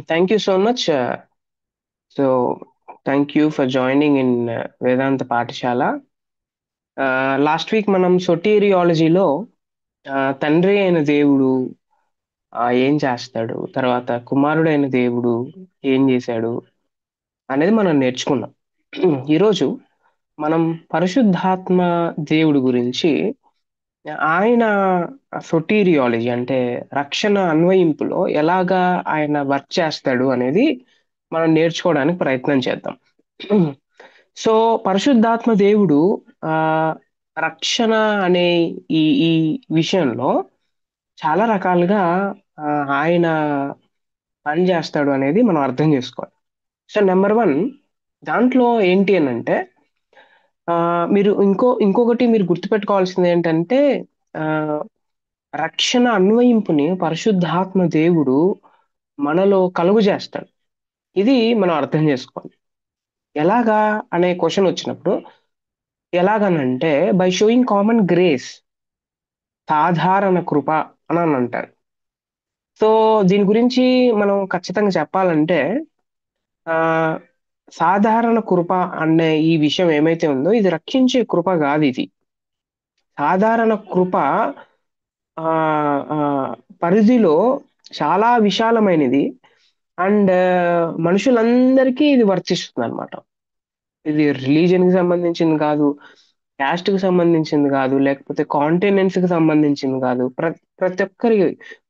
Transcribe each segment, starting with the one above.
Thank you so much. So, thank you for joining in Vedanta Pathshala. Last week మనం సొటీరియాలజీలో తండ్రి అయిన దేవుడు ఏం చేస్తాడు, తర్వాత కుమారుడైన దేవుడు ఏం చేశాడు అనేది మనం నేర్చుకున్నాం. ఈరోజు మనం పరిశుద్ధాత్మ దేవుడి గురించి ఆయన సొటీరియాలజీ అంటే రక్షణ అన్వయింపులో ఎలాగా ఆయన వర్క్ చేస్తాడు అనేది మనం నేర్చుకోవడానికి ప్రయత్నం చేద్దాం. సో పరిశుద్ధాత్మ దేవుడు ఆ రక్షణ అనే ఈ ఈ విషయంలో చాలా రకాలుగా ఆ, ఆయన పని చేస్తాడు అనేది మనం అర్థం చేసుకోవాలి. సో నెంబర్ వన్, దాంట్లో ఏంటి అని అంటే ఆ, మీరు ఇంకొకటి మీరు గుర్తుపెట్టుకోవాల్సింది ఏంటంటే ఆ, రక్షణ అన్వయింపుని పరిశుద్ధాత్మ దేవుడు మనలో కలుగు చేస్తాడు. ఇది మనం అర్థం చేసుకోవాలి. ఎలాగా అనే క్వశ్చన్ వచ్చినప్పుడు ఎలాగనంటే బై షోయింగ్ కామన్ గ్రేస్, సాధారణ కృప అని అంటారు. సో దీని గురించి మనం ఖచ్చితంగా చెప్పాలంటే ఆ సాధారణ కృప అనే ఈ విషయం ఏమైతే ఉందో ఇది రక్షించే కృప కాదు. ఇది సాధారణ కృప ఆ ఆ, పరిధిలో చాలా విశాలమైనది. అండ్ మనుషులందరికీ ఇది వర్తిస్తుంది అనమాట. ఇది రిలీజన్ కి సంబంధించింది కాదు, క్యాస్ట్ కి సంబంధించింది కాదు, లేకపోతే కాంటినెంట్స్ కి సంబంధించింది కాదు. ప్రతి ఒక్కరి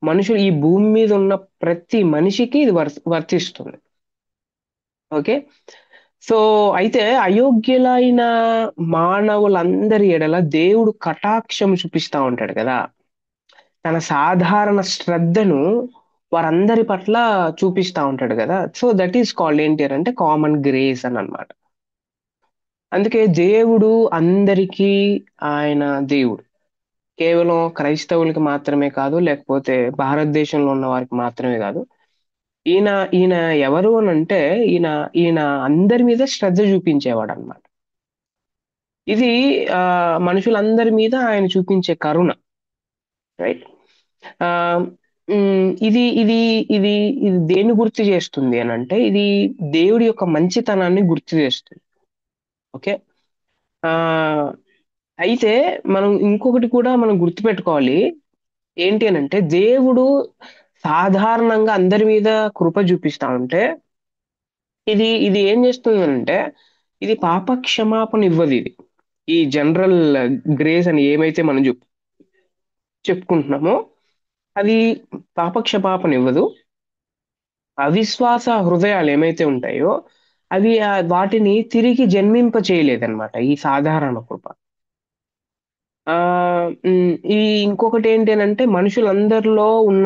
మనుషులు ఈ భూమి మీద ఉన్న ప్రతి మనిషికి ఇది వర్తిస్తుంది. ఓకే. సో అయితే అయోగ్యులైన మానవులందరి ఎడల దేవుడు కటాక్షం చూపిస్తా ఉంటాడు కదా. తన సాధారణ శ్రద్ధను వారందరి పట్ల చూపిస్తా ఉంటాడు కదా. సో దట్ ఈస్ కాల్డ్ ఏంటి అంటే కామన్ గ్రేస్ అని అన్నమాట. అందుకే దేవుడు అందరికీ ఆయన దేవుడు. కేవలం క్రైస్తవులకి మాత్రమే కాదు, లేకపోతే భారతదేశంలో ఉన్న వారికి మాత్రమే కాదు. ఈయన ఈయన ఎవరు అని అంటే ఈయన ఈయన అందరి మీద శ్రద్ధ చూపించేవాడు అన్నమాట. ఇది ఆ మనుషులందరి మీద ఆయన చూపించే కరుణ. రైట్. ఆ ఇది ఇది ఇది ఇది దేన్ని గుర్తు చేస్తుంది అని అంటే ఇది దేవుడి యొక్క మంచితనాన్ని గుర్తు చేస్తుంది. ఓకే. ఆ అయితే మనం ఇంకొకటి కూడా మనం గుర్తుపెట్టుకోవాలి. ఏంటి అని అంటే దేవుడు సాధారణంగా అందరి మీద కృప చూపిస్తా ఉంటే ఇది ఇది ఏం చేస్తుంది అంటే ఇది పాప క్షమాపణ ఇవ్వదు. ఇది ఈ జనరల్ గ్రేస్ అని ఏమైతే మనం చెప్పుకుంటున్నామో అది పాప క్షమాపణ ఇవ్వదు. అవిశ్వాస హృదయాలు ఏమైతే ఉంటాయో అవి వాటిని తిరిగి జన్మింప చేయలేదన్నమాట ఈ సాధారణ కృప. ఆ ఈ ఇంకొకటి ఏంటి అని అంటే మనుషులందరిలో ఉన్న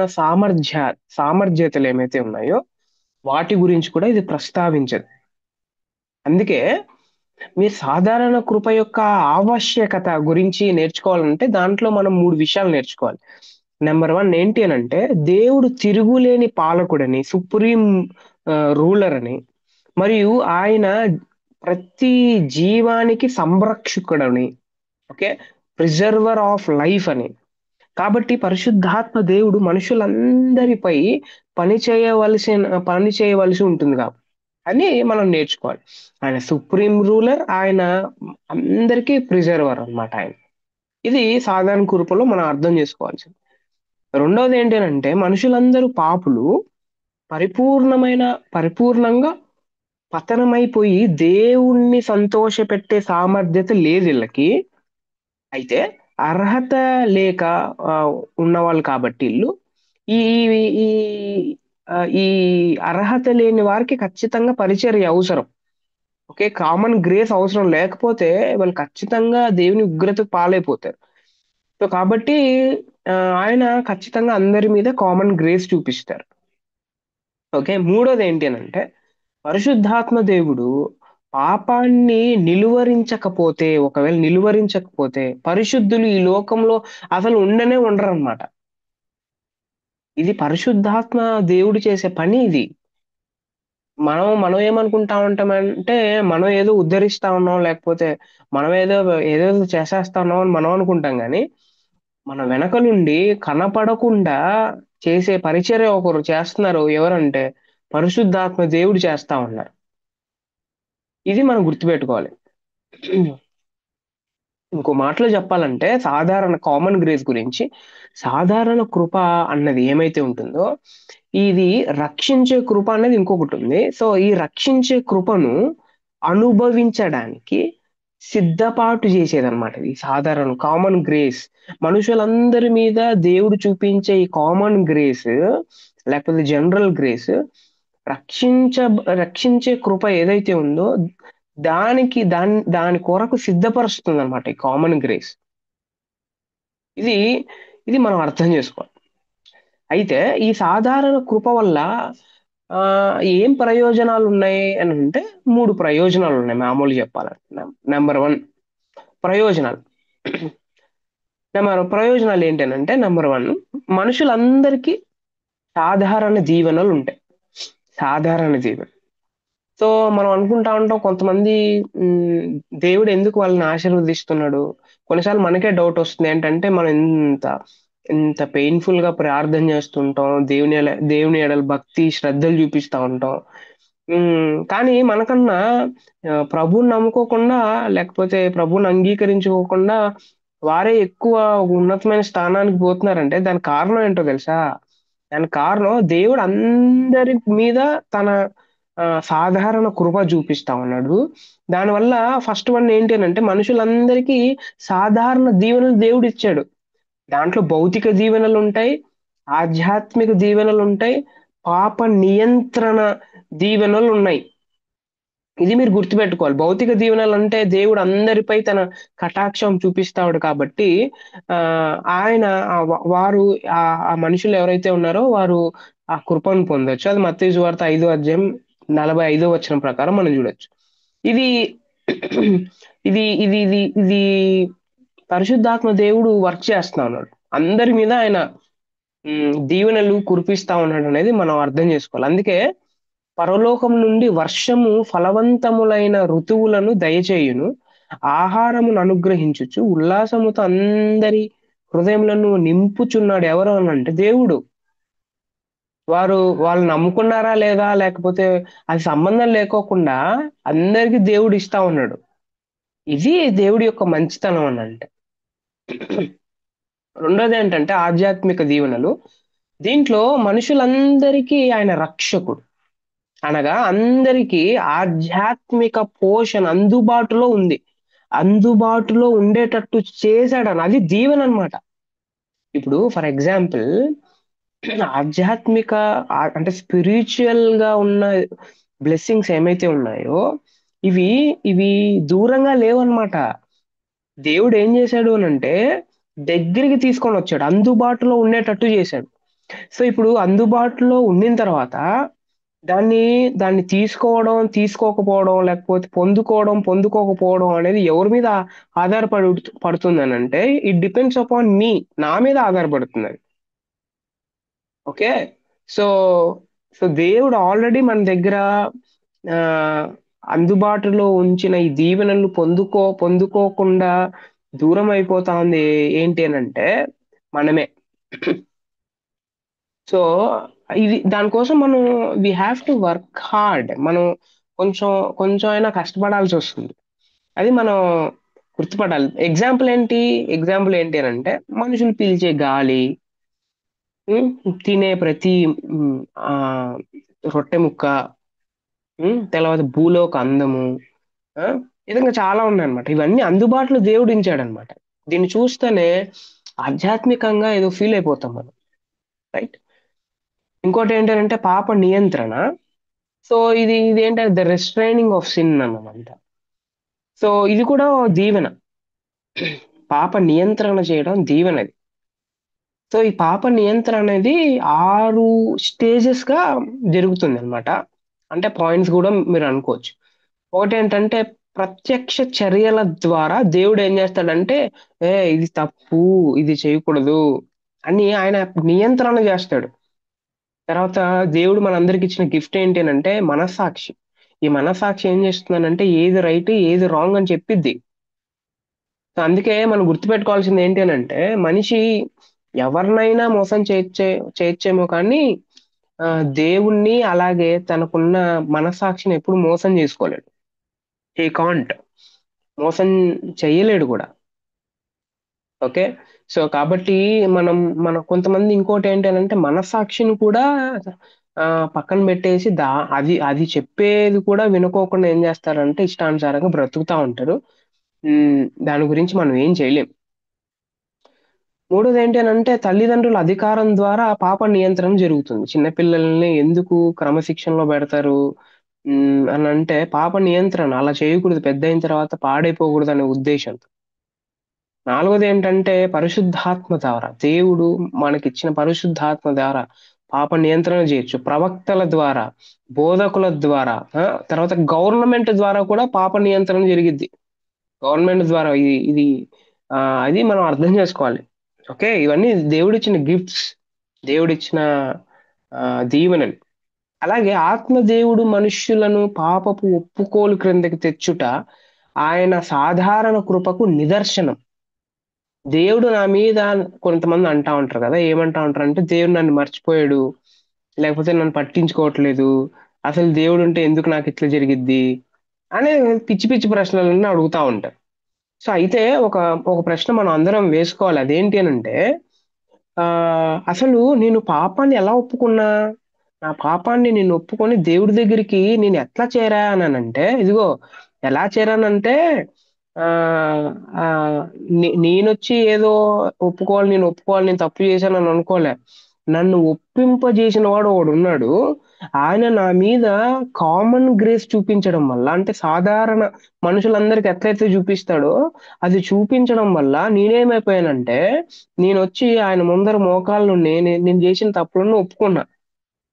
సామర్థ్యతలు ఏమైతే ఉన్నాయో వాటి గురించి కూడా ఇది ప్రస్తావించదు. అందుకే మీరు సాధారణ కృప యొక్క ఆవశ్యకత గురించి నేర్చుకోవాలంటే దాంట్లో మనం మూడు విషయాలు నేర్చుకోవాలి. నెంబర్ వన్ ఏంటి అని అంటే దేవుడు తిరుగులేని పాలకుడని, సుప్రీం రూలర్ అని, మరియు ఆయన ప్రతి జీవానికి సంరక్షకుడని, ఓకే, ప్రిజర్వర్ ఆఫ్ లైఫ్ అని. కాబట్టి పరిశుద్ధాత్మ దేవుడు మనుషులందరిపై పని చేయవలసి ఉంటుంది కాబట్టి అని మనం నేర్చుకోవాలి. ఆయన సుప్రీం రూలర్, ఆయన అందరికీ ప్రిజర్వర్ అన్నమాట ఆయన. ఇది సాధారణ కృపలో మనం అర్థం చేసుకోవాల్సింది. రెండవది ఏంటి అంటే మనుషులందరూ పాపులు, పరిపూర్ణమైన పరిపూర్ణంగా పతనమైపోయి దేవుణ్ణి సంతోషపెట్టే సామర్థ్యత లేదు వీళ్ళకి. అయితే అర్హత లేక ఆ, ఉన్నవాళ్ళు కాబట్టి వీళ్ళు ఈ ఈ ఈ అర్హత లేని వారికి ఖచ్చితంగా పరిచర్య అవసరం. ఓకే, కామన్ గ్రేస్ అవసరం లేకపోతే వాళ్ళు ఖచ్చితంగా దేవుని ఉగ్రతకు పాలైపోతారు. సో కాబట్టి ఆ, ఆయన ఖచ్చితంగా అందరి మీద కామన్ గ్రేస్ చూపిస్తారు. ఓకే. మూడోది ఏంటి అని అంటే పరిశుద్ధాత్మ దేవుడు పాపాన్ని ఒకవేళ నిలువరించకపోతే పరిశుద్ధులు ఈ లోకంలో అసలు ఉండరు అనమాట. ఇది పరిశుద్ధాత్మ దేవుడు చేసే పని ఇది. మనం ఏమనుకుంటా ఉంటామంటే మనం ఏదో ఉద్ధరిస్తా ఉన్నాం, లేకపోతే మనం ఏదేదో చేసేస్తా ఉన్నాం అని మనం అనుకుంటాం. కానీ మన వెనక నుండి కనపడకుండా చేసే పరిచర్య ఒకరు చేస్తున్నారు. ఎవరంటే పరిశుద్ధాత్మ దేవుడు చేస్తా ఉన్నారు. ఇది మనం గుర్తుపెట్టుకోవాలి. ఇంకో మాటలో చెప్పాలంటే సాధారణ కామన్ గ్రేస్ గురించి, సాధారణ కృప అన్నది ఏమైతే ఉంటుందో, ఇది రక్షించే కృప అనేది ఇంకొకటి ఉంది. సో ఈ రక్షించే కృపను అనుభవించడానికి సిద్ధపాటు చేసేదన్నమాట ఈ సాధారణ కామన్ గ్రేస్. మనుషులందరి మీద దేవుడు చూపించే ఈ కామన్ గ్రేస్, లేకపోతే జనరల్ గ్రేస్, రక్షించ రక్షించే కృప ఏదైతే ఉందో దాని కొరకు సిద్ధపరుస్తుంది అనమాట ఈ కామన్ గ్రేస్. ఇది ఇది మనం అర్థం చేసుకోవాలి. అయితే ఈ సాధారణ కృప వల్ల ఆ ఏం ప్రయోజనాలు ఉన్నాయి అని అంటే, మూడు ప్రయోజనాలు ఉన్నాయి మామూలు చెప్పాలంటే. నెంబర్ వన్, ప్రయోజనాలు. ప్రయోజనాలు ఏంటనంటే, నెంబర్ వన్, మనుషులందరికీ సాధారణ దీవెనలు ఉంటాయి. సాధారణ దీవెన. సో మనం అనుకుంటా ఉంటాం కొంతమంది, ఉమ్, దేవుడు ఎందుకు వాళ్ళని ఆశీర్వదిస్తున్నాడు. కొన్నిసార్లు మనకే డౌట్ వస్తుంది. ఏంటంటే మనం ఎంత ఎంత పెయిన్ఫుల్ గా ప్రార్థన చేస్తుంటాం, దేవుని ఎడల భక్తి శ్రద్ధలు చూపిస్తా ఉంటాం. కానీ మనకన్నా ప్రభువుని నమ్ముకోకుండా, లేకపోతే ప్రభువుని అంగీకరించుకోకుండా వారే ఎక్కువ ఉన్నతమైన స్థానానికి పోతున్నారంటే దానికి కారణం ఏంటో తెలుసా? దానికి కారణం దేవుడు అందరి మీద తన సాధారణ కృప చూపిస్తా ఉన్నాడు. దానివల్ల ఫస్ట్ వన్ ఏంటి అని అంటే, మనుషులందరికీ సాధారణ దీవెనలు దేవుడు ఇచ్చాడు. దాంట్లో భౌతిక దీవెనలు ఉంటాయి, ఆధ్యాత్మిక దీవెనలు ఉంటాయి, పాప నియంత్రణ దీవెనలు ఉన్నాయి. ఇది మీరు గుర్తుపెట్టుకోవాలి. భౌతిక దీవెనలు అంటే దేవుడు అందరిపై తన కటాక్షం చూపిస్తాడు కాబట్టి ఆ ఆయన వారు ఆ మనుషులు ఎవరైతే ఉన్నారో వారు ఆ కృపను పొందొచ్చు. అది మత్తయి సువార్త 5వ అధ్యాయం 45వ వచనం ప్రకారం మనం చూడొచ్చు. ఇది ఇది పరిశుద్ధాత్మ దేవుడు వర్క్ చేస్తా ఉన్నాడు. అందరి మీద ఆయన దీవెనలు కురిపిస్తా ఉన్నాడు అనేది మనం అర్థం చేసుకోవాలి. అందుకే పరలోకం నుండి వర్షము ఫలవంతములైన ఋతువులను దయచేయును, ఆహారమును అనుగ్రహించుచు ఉల్లాసముతో అందరి హృదయములను నింపుచున్నాడు. ఎవరు అని అంటే దేవుడు. వాళ్ళు నమ్ముకున్నారా లేదా, లేకపోతే అది సంబంధం లేకోకుండా అందరికీ దేవుడు ఇస్తా ఉన్నాడు. ఇది దేవుడి యొక్క మంచితనం అని అంటే. రెండోది ఏంటంటే ఆధ్యాత్మిక దీవెనలు. దీంట్లో మనుషులందరికీ ఆయన రక్షకుడు. అనగా అందరికీ ఆధ్యాత్మిక పోషణ అందుబాటులో ఉంది. అందుబాటులో ఉండేటట్టు చేశాడని, అది దీవెన అనమాట. ఇప్పుడు ఫర్ ఎగ్జాంపుల్, ఆధ్యాత్మిక అంటే స్పిరిచువల్ గా ఉన్న బ్లెస్సింగ్స్ ఏమైతే ఉన్నాయో ఇవి ఇవి దూరంగా లేవన్నమాట. దేవుడు ఏం చేశాడు అని అంటే దగ్గరికి తీసుకొని వచ్చాడు, అందుబాటులో ఉండేటట్టు చేశాడు. సో ఇప్పుడు అందుబాటులో ఉండిన తర్వాత దాన్ని దాన్ని తీసుకోకపోవడం, లేకపోతే పొందుకోకపోవడం అనేది ఎవరి మీద పడుతుంది అని అంటే, ఇట్ డిపెండ్స్ అపాన్ మీ, నా మీద ఆధారపడుతుంది అది. ఓకే. సో సో దేవుడు ఆల్రెడీ మన దగ్గర ఆ అందుబాటులో ఉంచిన ఈ దీవెనలు పొందుకోకుండా దూరం అయిపోతా ఉంది ఏంటి అని అంటే మనమే. సో దానికోసం మనం we have to work hard. మనం కొంచెం కొంచెం అయినా కష్టపడాల్సి వస్తుంది. అది మనం గుర్తుపడాలి. ఎగ్జాంపుల్ ఏంటి అని అంటే, మనుషులు పీల్చే గాలి, ఉమ్, తినే ప్రతి ఉమ్, ఆ రొట్టె ముక్క, తర్వాత భూలోక అందము, ఆ, ఈ విధంగా చాలా ఉన్నాయన్నమాట. ఇవన్నీ అందుబాటులో దేవుడు ఉంచాడనమాట. దీన్ని చూస్తేనే ఆధ్యాత్మికంగా ఏదో ఫీల్ అయిపోతాం మనం. రైట్. ఇంకోటి ఏంటంటే పాప నియంత్రణ. సో ఇది ఏంటంటే ద రెస్ట్రైనింగ్ ఆఫ్ సిన్ అన్నమాట. సో ఇది కూడా ఓ దీవెన. పాప నియంత్రణ చేయడం దీవెనది. సో ఈ పాప నియంత్రణ అనేది 6 స్టేజెస్ గా జరుగుతుంది అనమాట. అంటే పాయింట్స్ కూడా మీరు అనుకోవచ్చు. ఒకటి ఏంటంటే ప్రత్యక్ష చర్యల ద్వారా దేవుడు ఏం చేస్తాడంటే, ఇది తప్పు, ఇది చేయకూడదు అని ఆయన నియంత్రణ చేస్తాడు. తర్వాత దేవుడు మనందరికి ఇచ్చిన గిఫ్ట్ ఏంటి అని అంటే మనస్సాక్షి. ఈ మనస్సాక్షి ఏం చేస్తుందనంటే ఏది రైట్ ఏది రాంగ్ అని చెప్పిద్ది. సో అందుకే మనం గుర్తుపెట్టుకోవాల్సింది ఏంటి అని అంటే, మనిషి ఎవరినైనా మోసం చేయొచ్చేమో కానీ ఆ, దేవుణ్ణి అలాగే తనకున్న మనసాక్షిని ఎప్పుడు మోసం చేసుకోలేడు. హీ కాంట్, మోసం చెయ్యలేడు కూడా. ఓకే. సో కాబట్టి మనం మన కొంతమంది ఇంకోటి ఏంటి అని అంటే మనసాక్షిని కూడా ఆ, పక్కన పెట్టేసి అది అది చెప్పేది కూడా వినుకోకుండా ఏం చేస్తారంటే ఇష్టానుసారంగా బ్రతుకుతా ఉంటారు. దాని గురించి మనం ఏం చేయలేం. మూడోది ఏంటి అని అంటే తల్లిదండ్రుల అధికారం ద్వారా పాప నియంత్రణ జరుగుతుంది. చిన్నపిల్లల్ని ఎందుకు క్రమశిక్షణలో పెడతారు అని అంటే పాప నియంత్రణ అలా చేయకూడదు, పెద్ద అయిన తర్వాత పాడైపోకూడదు అనే ఉద్దేశంతో. నాలుగోది ఏంటంటే పరిశుద్ధాత్మ ద్వారా, దేవుడు మనకిచ్చిన పరిశుద్ధాత్మ ద్వారా పాప నియంత్రణ చేయొచ్చు. ప్రవక్తల ద్వారా, బోధకుల ద్వారా, తర్వాత గవర్నమెంట్ ద్వారా కూడా పాప నియంత్రణ జరిగిద్ది. గవర్నమెంట్ ద్వారా ఇది ఆ, అది మనం అర్థం చేసుకోవాలి. ఓకే, ఇవన్నీ దేవుడిచ్చిన గిఫ్ట్స్, దేవుడిచ్చిన ఆ, దీవెనలు. అలాగే ఆత్మదేవుడు మనుష్యులను పాపపు ఒప్పుకోలు క్రిందకి తెచ్చుట ఆయన సాధారణ కృపకు నిదర్శనం. దేవుడు నా మీద, కొంతమంది అంటా ఉంటారు కదా, ఏమంటా ఉంటారు అంటే దేవుడు నన్ను మర్చిపోయాడు, లేకపోతే నన్ను పట్టించుకోవట్లేదు, అసలు దేవుడు ఉంటే ఎందుకు నాకు ఇట్లా జరిగిద్ది అనే పిచ్చి పిచ్చి ప్రశ్నలన్నీ అడుగుతా ఉంటారు. సో అయితే ఒక ఒక ప్రశ్న మనం అందరం వేసుకోవాలి. అదేంటి అని అంటే ఆ అసలు నేను పాపాన్ని ఎలా ఒప్పుకున్నా, నా పాపాన్ని నేను ఒప్పుకొని దేవుడి దగ్గరికి నేను ఎట్లా చేరా అని అంటే, ఇదిగో ఎలా చేరానంటే ఆ ఆ నేనొచ్చి ఏదో ఒప్పుకోవాలి, నేను ఒప్పుకోవాలి, నేను తప్పు చేశానని అనుకోలే. నన్ను ఒప్పింపజేసిన వాడు ఒకడు ఉన్నాడు. ఆయన నా మీద కామన్ గ్రేస్ చూపించడం వల్ల, అంటే సాధారణ మనుషులందరికి ఎట్లయితే చూపిస్తాడో అది చూపించడం వల్ల నేనేమైపోయానంటే, నేను వచ్చి ఆయన ముందర మోకాళ్ళు నేను చేసిన తప్పులను ఒప్పుకున్నా.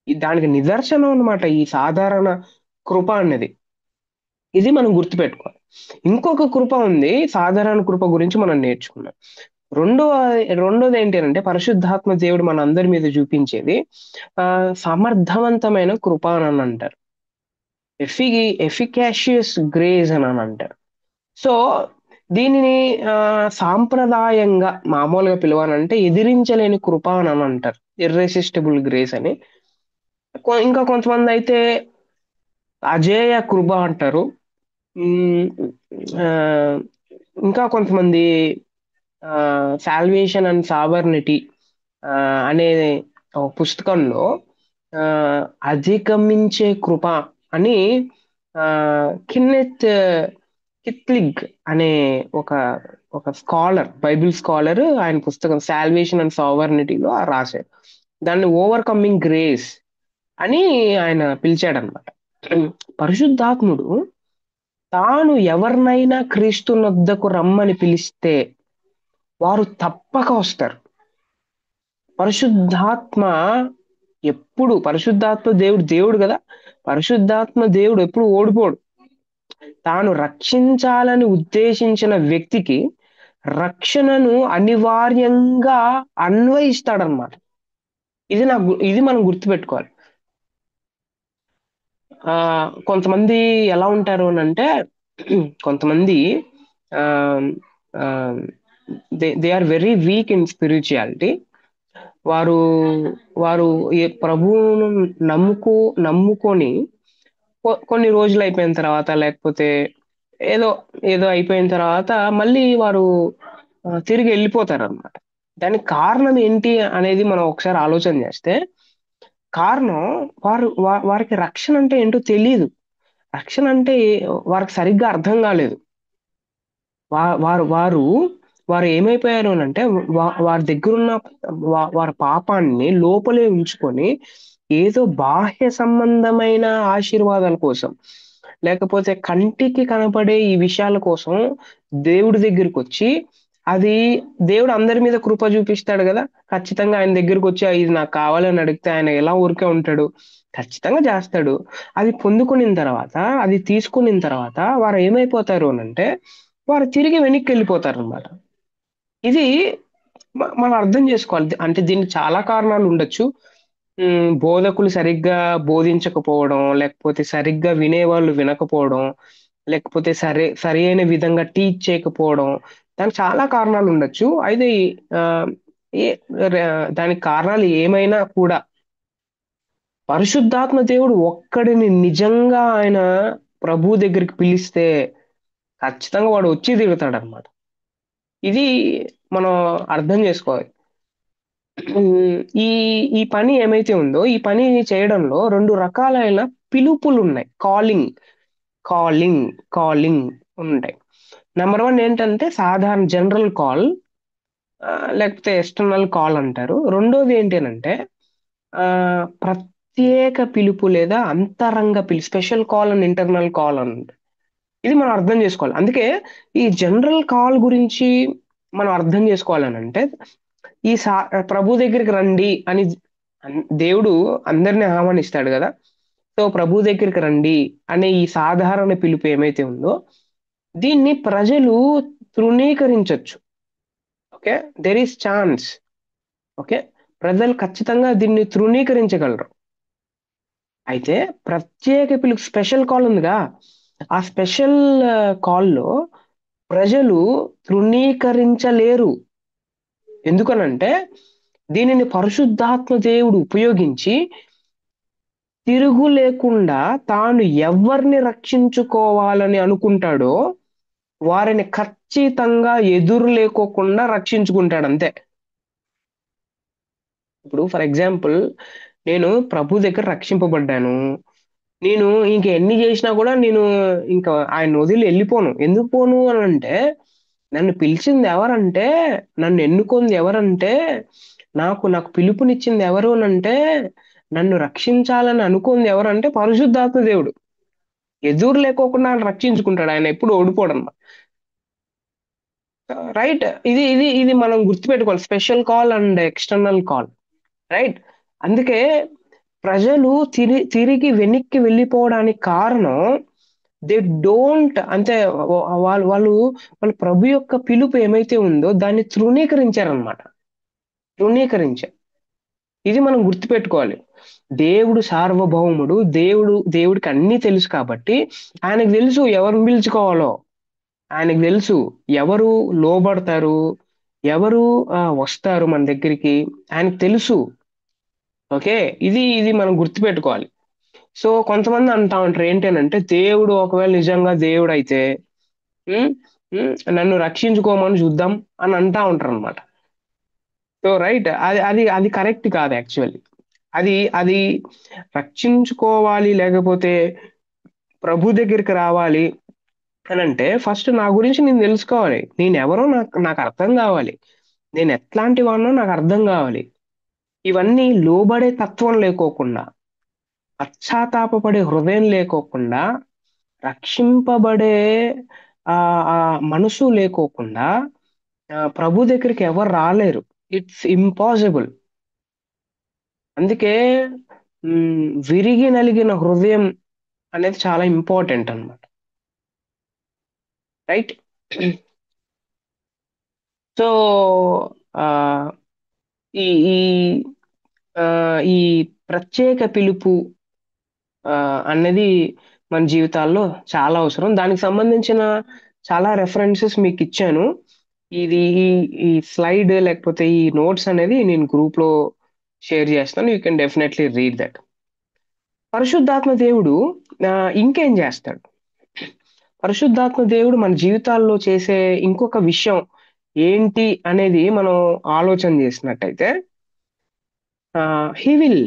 దానికి నిదర్శనం అన్నమాట ఈ సాధారణ కృప అనేది. ఇది మనం గుర్తుపెట్టుకోవాలి. ఇంకొక కృప ఉంది, సాధారణ కృప గురించి మనం నేర్చుకున్నాం. రెండవ రెండోది ఏంటి అంటే పరిశుద్ధాత్మ దేవుడు మన అందరి మీద చూపించేది ఆ సమర్థవంతమైన కృప అని అంటారు. ఎఫి ఎఫికాషియస్ గ్రేస్ అని అంటారు. సో దీనిని ఆ సాంప్రదాయంగా మామూలుగా పిలవాలంటే ఎదిరించలేని కృప అని అంటారు, ఇర్రెసిస్టిబుల్ గ్రేస్ అని. ఇంకా కొంతమంది అయితే అజేయ కృప అంటారు. ఉమ్, ఆ, ఇంకా కొంతమంది సాల్వేషన్ అండ్ సాబర్నిటీ అనే ఒక పుస్తకంలో ఆ, అధిగమించే కృప అని ఆ, కిన్నెత్ కిత్లిగ్ అనే ఒక ఒక స్కాలర్, బైబిల్ స్కాలర్, ఆయన పుస్తకం సాల్వేషన్ అండ్ సావర్నిటీలో రాశారు. దాన్ని ఓవర్కమింగ్ గ్రేస్ అని ఆయన పిలిచాడనమాట. పరిశుద్ధాత్ముడు తాను ఎవరినైనా క్రీస్తునొద్దకు రమ్మని పిలిస్తే వారు తప్పక వస్తారు. పరిశుద్ధాత్మ పరిశుద్ధాత్మ దేవుడు దేవుడు కదా, పరిశుద్ధాత్మ దేవుడు ఎప్పుడు ఓడిపోడు. తాను రక్షించాలని ఉద్దేశించిన వ్యక్తికి రక్షణను అనివార్యంగా అన్వయిస్తాడనమాట. ఇది మనం గుర్తుపెట్టుకోవాలి. ఆ కొంతమంది ఎలా ఉంటారు అని అంటే కొంతమంది they are very weak in spirituality. వారు వారు ఈ ప్రభువును నమ్ముకొని కొన్ని రోజులు అయిపోయిన తర్వాత, లేకపోతే ఏదో ఏదో అయిపోయిన తర్వాత మళ్ళీ వారు తిరిగి వెళ్ళిపోతారు అనమాట. దానికి కారణం ఏంటి అనేది మనం ఒకసారి ఆలోచన చేస్తే, కారణం వారికి రక్షణ అంటే ఏంటో తెలియదు. రక్షణ అంటే వారికి సరిగ్గా అర్థం కాలేదు. వా- వారు వారు వారు ఏమైపోయారు అని అంటే వారి దగ్గరున్న వారి పాపాన్ని లోపలే ఉంచుకొని ఏదో బాహ్య సంబంధమైన ఆశీర్వాదాల కోసం, లేకపోతే కంటికి కనపడే ఈ విషయాల కోసం దేవుడి దగ్గరికి వచ్చి, అది దేవుడు అందరి మీద కృప చూపిస్తాడు కదా, ఖచ్చితంగా ఆయన దగ్గరికి వచ్చి ఇది నాకు కావాలని అడిగితే ఆయన ఎలా ఊరికే ఉంటాడు, ఖచ్చితంగా చేస్తాడు. అది పొందుకున్న తర్వాత, అది తీసుకున్న తర్వాత వారు ఏమైపోతారు అని అంటే వారు తిరిగి వెనక్కి వెళ్ళిపోతారు అనమాట. ఇది మనం అర్థం చేసుకోవాలి. అంటే దీనికి చాలా కారణాలు ఉండొచ్చు. బోధకులు సరిగ్గా బోధించకపోవడం, లేకపోతే సరిగ్గా వినేవాళ్ళు వినకపోవడం, లేకపోతే సరి అయిన విధంగా టీచ్ చేయకపోవడం, దానికి చాలా కారణాలు ఉండొచ్చు. అయితే ఆ, ఏ దానికి కారణాలు ఏమైనా కూడా పరిశుద్ధాత్మ దేవుడు ఒక్కడిని నిజంగా ఆయన ప్రభు దగ్గరికి పిలిస్తే ఖచ్చితంగా వాడు వచ్చి తిడతాడు అనమాట. ఇది మనం అర్థం చేసుకోవాలి. ఈ ఈ పని ఏమైతే ఉందో ఈ పని చేయడంలో రెండు రకాలైన పిలుపులు ఉన్నాయి. కాలింగ్ కాలింగ్ కాలింగ్ ఉంటాయి. నెంబర్ వన్ ఏంటంటే సాధారణ జనరల్ కాల్, లేకపోతే ఎక్స్టర్నల్ కాల్ అంటారు. రెండోది ఏంటి అంటే ప్రత్యేక పిలుపు లేదా అంతరంగ పిలుపు, special call and internal call అని ఉంటుంది. ఇది మనం అర్థం చేసుకోవాలి. అందుకే ఈ జనరల్ కాల్ గురించి మనం అర్థం చేసుకోవాలని అంటే ఈ ప్రభు దగ్గరికి రండి అని దేవుడు అందరిని ఆహ్వానిస్తాడు కదా. సో ప్రభు దగ్గరికి రండి అనే ఈ సాధారణ పిలుపు ఏమైతే ఉందో దీన్ని ప్రజలు తృణీకరించవచ్చు. Okay, there is chance. Okay, ప్రజలు ఖచ్చితంగా దీన్ని తృణీకరించగలరు. అయితే ప్రత్యేక పిలుపు స్పెషల్ కాల్ ఉందిగా, ఆ స్పెషల్ కాల్లో ప్రజలు తృణీకరించలేరు. ఎందుకనంటే దీనిని పరిశుద్ధాత్మ దేవుడు ఉపయోగించి తిరుగు లేకుండా తాను ఎవరిని రక్షించుకోవాలని అనుకుంటాడో వారిని ఖచ్చితంగా ఎదురు లేకోకుండా రక్షించుకుంటాడు అంతే. ఇప్పుడు ఫర్ ఎగ్జాంపుల్ నేను ప్రభు దగ్గర రక్షింపబడ్డాను. నేను ఇంక ఎన్ని చేసినా కూడా నేను ఇంకా ఆయన వదిలి వెళ్ళిపోను. ఎందుకు పోను అని అంటే నన్ను పిలిచింది ఎవరంటే, నన్ను ఎన్నుకుంది ఎవరంటే, నాకు నాకు పిలుపునిచ్చింది ఎవరు అని అంటే, నన్ను రక్షించాలని అనుకుంది ఎవరంటే పరిశుద్ధాత్మ దేవుడు. ఎదురు లేకోకుండా ఆయన రక్షించుకుంటాడు. ఆయన ఎప్పుడు ఓడిపోవడం. రైట్, ఇది ఇది ఇది మనం గుర్తుపెట్టుకోవాలి. Special call and external call. Right. అందుకే ప్రజలు తిరిగి వెనక్కి వెళ్ళిపోవడానికి కారణం దే డోంట్ అంటే వాళ్ళు వాళ్ళ ప్రభు యొక్క పిలుపు ఏమైతే ఉందో దాన్ని తృణీకరించారనమాట. తృణీకరించారు. ఇది మనం గుర్తుపెట్టుకోవాలి. దేవుడు సార్వభౌముడు. దేవుడికి అన్నీ తెలుసు కాబట్టి ఆయనకు తెలుసు ఎవరిని పిలుచుకోవాలో. ఆయనకు తెలుసు ఎవరు లోబడతారు, ఎవరు వస్తారు మన దగ్గరికి, ఆయనకు తెలుసు. ఓకే, ఇది ఇది మనం గుర్తుపెట్టుకోవాలి. సో కొంతమంది అంటా ఉంటారు ఏంటంటే దేవుడు ఒకవేళ నిజంగా దేవుడు అయితే ఉమ్, నన్ను రక్షించుకోమని చూద్దాం అని అంటా ఉంటారు అనమాట. సో రైట్, అది అది అది కరెక్ట్ కాదు యాక్చువల్లీ. అది అది రక్షించుకోవాలి లేకపోతే ప్రభు దగ్గరికి రావాలి అని అంటే ఫస్ట్ నా గురించి నేను తెలుసుకోవాలి. నేను ఎవరో నాకు నాకు అర్థం కావాలి. నేను ఎట్లాంటి వాడినో నాకు అర్థం కావాలి. ఇవన్నీ లోబడే తత్వం లేకోకుండా, పశ్చాత్తాపపడే హృదయం లేకోకుండా, రక్షింపబడే ఆ ఆ మనసు లేకోకుండా ప్రభు దగ్గరికి ఎవరు రాలేరు. It's impossible. అందుకే విరిగి నలిగిన హృదయం అనేది చాలా ఇంపార్టెంట్ అన్నమాట. రైట్. సో ఆ ఈ ఈ ఆ, ఈ ప్రత్యేక పిలుపు అన్నది మన జీవితాల్లో చాలా అవసరం. దానికి సంబంధించిన చాలా రెఫరెన్సెస్ మీకు ఇచ్చాను. ఇది ఈ ఈ స్లైడ్ లేకపోతే ఈ నోట్స్ అనేది నేను గ్రూప్ లో షేర్ చేస్తాను. You can definitely read that. పరిశుద్ధాత్మ దేవుడు ఆ, ఇంకేం చేస్తాడు? పరిశుద్ధాత్మ దేవుడు మన జీవితాల్లో చేసే ఇంకొక విషయం ఏంటి అనేది మనం ఆలోచన చేసినట్టయితే హీ విల్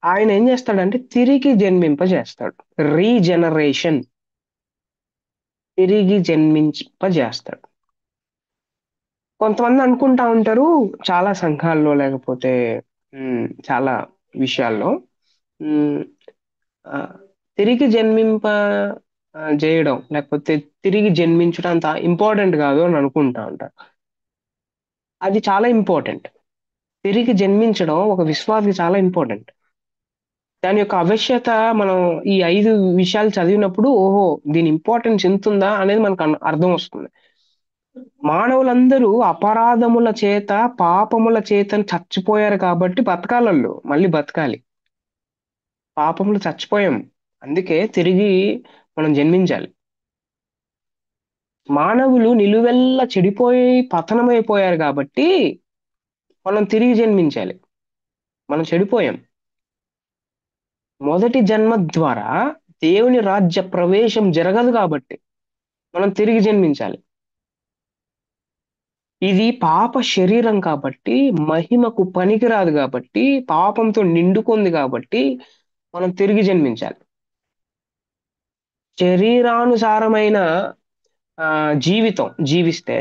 ఆయన ఏం చేస్తాడంటే తిరిగి జన్మింపజేస్తాడు. రీజనరేషన్, తిరిగి జన్మింపజేస్తాడు. కొంతమంది అనుకుంటా ఉంటారు చాలా సంఘాల్లో లేకపోతే చాలా విషయాల్లో ఉమ్, ఆ, తిరిగి జన్మింప చేయడం లేకపోతే తిరిగి జన్మించడం అంత ఇంపార్టెంట్ కాదు అని అనుకుంటా ఉంటారు. అది చాలా ఇంపార్టెంట్. తిరిగి జన్మించడం ఒక విశ్వాసకి చాలా ఇంపార్టెంట్. దాని యొక్క ఆవశ్యకత మనం ఈ 5 విషయాలు చదివినప్పుడు ఓహో దీని ఇంపార్టెన్స్ ఎంత ఉందా అనేది మనకు అర్థం వస్తుంది. మానవులందరూ అపరాధముల చేత పాపముల చేత చచ్చిపోయారు కాబట్టి బతకాలళ్ళు మళ్ళీ బతకాలి. పాపములు చచ్చిపోయాం, అందుకే తిరిగి మనం జన్మించాలి. మానవులు నిలువెల్లా చెడిపోయి పతనమైపోయారు కాబట్టి మనం తిరిగి జన్మించాలి. మనం చెడిపోయాం. మొదటి జన్మ ద్వారా దేవుని రాజ్య ప్రవేశం జరగదు కాబట్టి మనం తిరిగి జన్మించాలి. ఇది పాప శరీరం కాబట్టి మహిమకు పనికిరాదు కాబట్టి పాపంతో నిండుకుంది కాబట్టి మనం తిరిగి జన్మించాలి. శరీరానుసారమైన జీవితం జీవిస్తే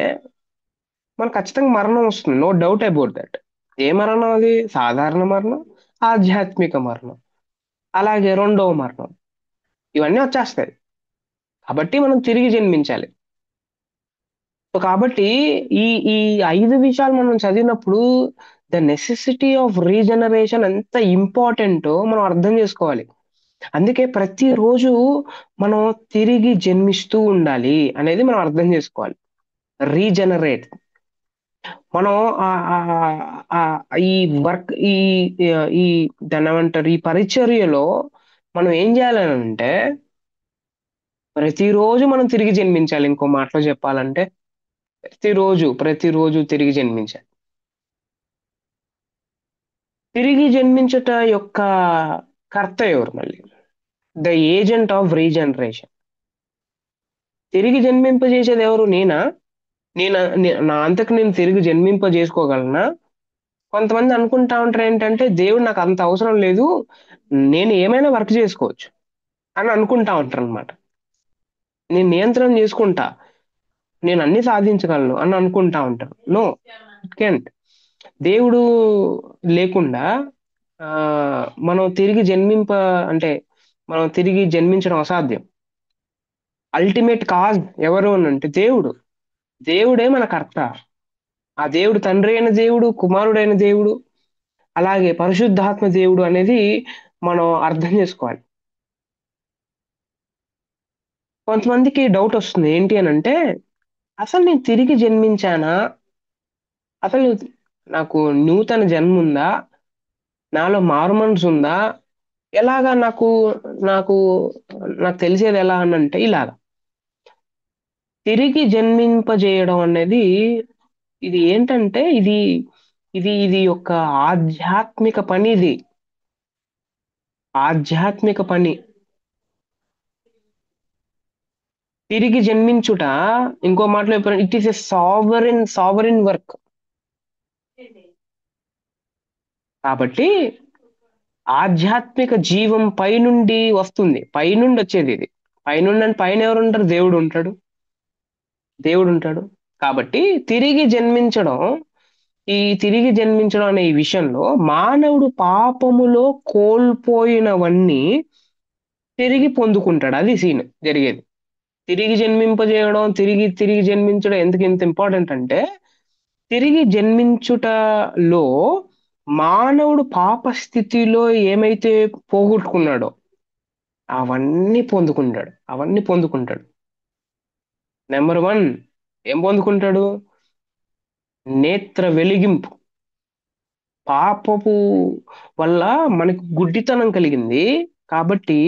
మనకు ఖచ్చితంగా మరణం వస్తుంది. No doubt about that. ఏ మరణం అది? సాధారణ మరణం, ఆధ్యాత్మిక మరణం, అలాగే రెండవ మరణం, ఇవన్నీ వచ్చేస్తాయి. కాబట్టి మనం తిరిగి జన్మించాలి. సో కాబట్టి ఈ ఈ 5 విషయాలు మనం చదివినప్పుడు ద నెసెసిటీ ఆఫ్ రీజనరేషన్ ఎంత ఇంపార్టెంటో మనం అర్థం చేసుకోవాలి. అందుకే ప్రతిరోజు మనం తిరిగి జన్మిస్తూ ఉండాలి అనేది మనం అర్థం చేసుకోవాలి. రీజనరేట్. మనం ఈ వర్క్ ఈ దాన్ని ఏమంటారు, ఈ పరిచర్యలో మనం ఏం చేయాలని అంటే ప్రతిరోజు మనం తిరిగి జన్మించాలి. ఇంకో మాటలో చెప్పాలంటే ప్రతిరోజు తిరిగి జన్మించాలి. తిరిగి జన్మించుట యొక్క కర్త ఎవరు మళ్ళీ? The agent of regeneration. తిరిగి జన్మింపజేసేది ఎవరు? నేనా? నా అంతకు నేను తిరిగి జన్మింపజేసుకోగలనా? కొంతమంది అనుకుంటా ఉంటారు ఏంటంటే దేవుడు నాకు అంత అవసరం లేదు, నేను ఏమైనా వర్క్ చేసుకోవచ్చు అని అనుకుంటా ఉంటారు అనమాట. నేను నియంత్రణ చేసుకుంటా, నేను అన్ని సాధించగలను అని అనుకుంటా ఉంటారు. No, it can't. దేవుడు లేకుండా ఆ మనం తిరిగి అంటే మనం తిరిగి జన్మించడం అసాధ్యం. అల్టిమేట్ కాజ్ ఎవరు అని అంటే దేవుడు. దేవుడే మన కర్త. ఆ దేవుడు తండ్రి అయిన దేవుడు, కుమారుడైన దేవుడు, అలాగే పరిశుద్ధాత్మ దేవుడు అనేది మనం అర్థం చేసుకోవాలి. కొంతమందికి డౌట్ వస్తుంది ఏంటి అని అంటే, అసలు నేను తిరిగి జన్మించానా? అసలు నాకు నూతన జన్మ ఉందా? నాలో మారుమనసు ఉందా? ఎలాగా నాకు నాకు తెలిసేది ఎలా అని అంటే ఇలాగా తిరిగి జన్మింపజేయడం అనేది ఇది ఏంటంటే ఇది ఒక ఆధ్యాత్మిక పని. ఇది ఆధ్యాత్మిక పని. తిరిగి జన్మించుట, ఇంకో మాటలో చెప్పాలంటే it is a sovereign work. కాబట్టి ఆధ్యాత్మిక జీవం పైనుండి వస్తుంది, పైనుండి వచ్చేది ఇది. పైనుండి అంటే పైన ఎవరు ఉంటారు? దేవుడు ఉంటాడు. కాబట్టి తిరిగి జన్మించడం అనే ఈ విషయంలో మానవుడు పాపములో కోల్పోయినవన్నీ తిరిగి పొందుకుంటాడు. అది సీన్ జరిగేది. తిరిగి జన్మింపజేయడం, తిరిగి జన్మించడం ఎందుకు ఇంత ఇంపార్టెంట్ అంటే, తిరిగి జన్మించుటలో మానవుడు పాప స్థితిలో ఏమైతే పోగొట్టుకున్నాడో అవన్నీ పొందుకుంటాడు. నెంబర్ వన్, ఏం పొందుకుంటాడు? నేత్ర వెలిగింపు. పాపపు వల్ల మనకు గుడ్డితనం కలిగింది కాబట్టి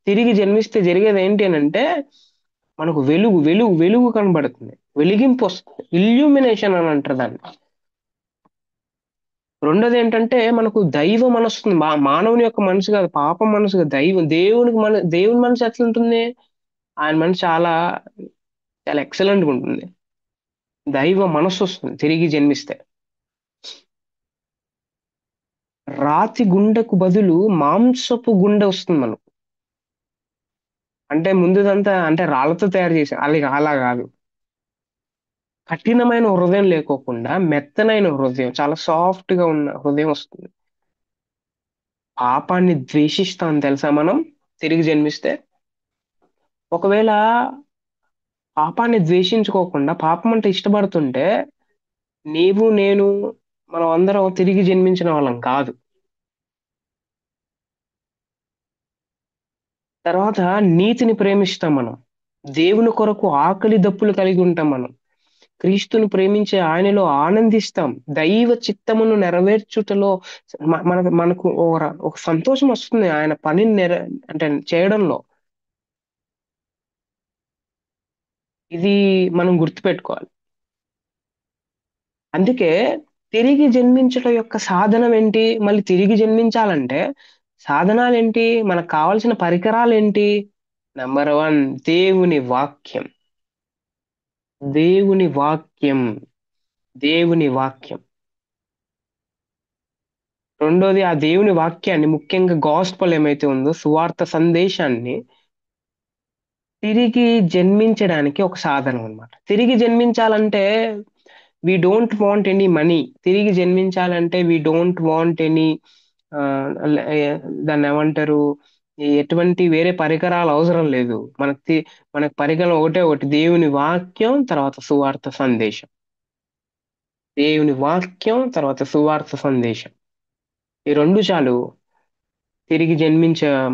తిరిగి జన్మిస్తే జరిగేది ఏంటి అని అంటే మనకు వెలుగు కనబడుతుంది, వెలిగింపు వస్తుంది. ఇల్యూమినేషన్ అని అంటారు దాన్ని. రెండోది ఏంటంటే మనకు దైవ మనసు వస్తుంది. మానవుని యొక్క మనసు కాదు, పాప మనసు కాదు, దేవుని మనసు ఎట్లుంటుంది? ఆయన మనసు చాలా చాలా ఎక్సలెంట్ గా ఉంటుంది. దైవ మనసు వస్తుంది తిరిగి జన్మిస్తే. రాతి గుండెకు బదులు మాంసపు గుండె వస్తుంది మనకు. అంటే ముందుదంతా అంటే రాళ్లతో తయారు చేసి అలా కాదు. కఠినమైన హృదయం లేకోకుండా మెత్తనైన హృదయం, చాలా సాఫ్ట్ గా ఉన్న హృదయం వస్తుంది. పాపాన్ని ద్వేషిస్తాం తెలుసా మనం తిరిగి జన్మిస్తే. ఒకవేళ పాపాన్ని ద్వేషించుకోకుండా పాపం అంటే ఇష్టపడుతుంటే నేను మనం అందరం తిరిగి జన్మించిన వాళ్ళం కాదు. తర్వాత నీతిని ప్రేమిస్తాం మనం. దేవుని కొరకు ఆకలి దప్పులు కలిగి ఉంటాం మనం. క్రీస్తును ప్రేమించే ఆయనలో ఆనందిస్తాం. దైవ చిత్తమును నెరవేర్చుటలో మనకు ఒక సంతోషం వస్తుంది ఆయన పనిని అంటే చేయడంలో. ఇది మనం గుర్తుపెట్టుకోవాలి. అందుకే తిరిగి జన్మించడం యొక్క సాధనం ఏంటి? మళ్ళీ తిరిగి జన్మించాలంటే సాధనాలేంటి? మనకు కావాల్సిన పరికరాలేంటి? నెంబర్ వన్, దేవుని వాక్యం. దేవుని వాక్యం. దేవుని వాక్యం. రెండోది, ఆ దేవుని వాక్యాన్ని, ముఖ్యంగా గాస్పల్ ఏమైతే ఉందో, సువార్త సందేశాన్ని తిరిగి జన్మించడానికి ఒక సాధనం అన్నమాట. తిరిగి జన్మించాలంటే we don't want any money. తిరిగి జన్మించాలంటే వి డోంట్ వాంట్ ఎనీ, దాన్ని ఏమంటారు, ఎటువంటి వేరే పరికరాలు అవసరం లేదు. మనకు పరికరం ఒకటే ఒకటి, దేవుని వాక్యం తర్వాత సువార్త సందేశం. దేవుని వాక్యం తర్వాత సువార్త సందేశం. ఈ రెండు చాలు, తిరిగి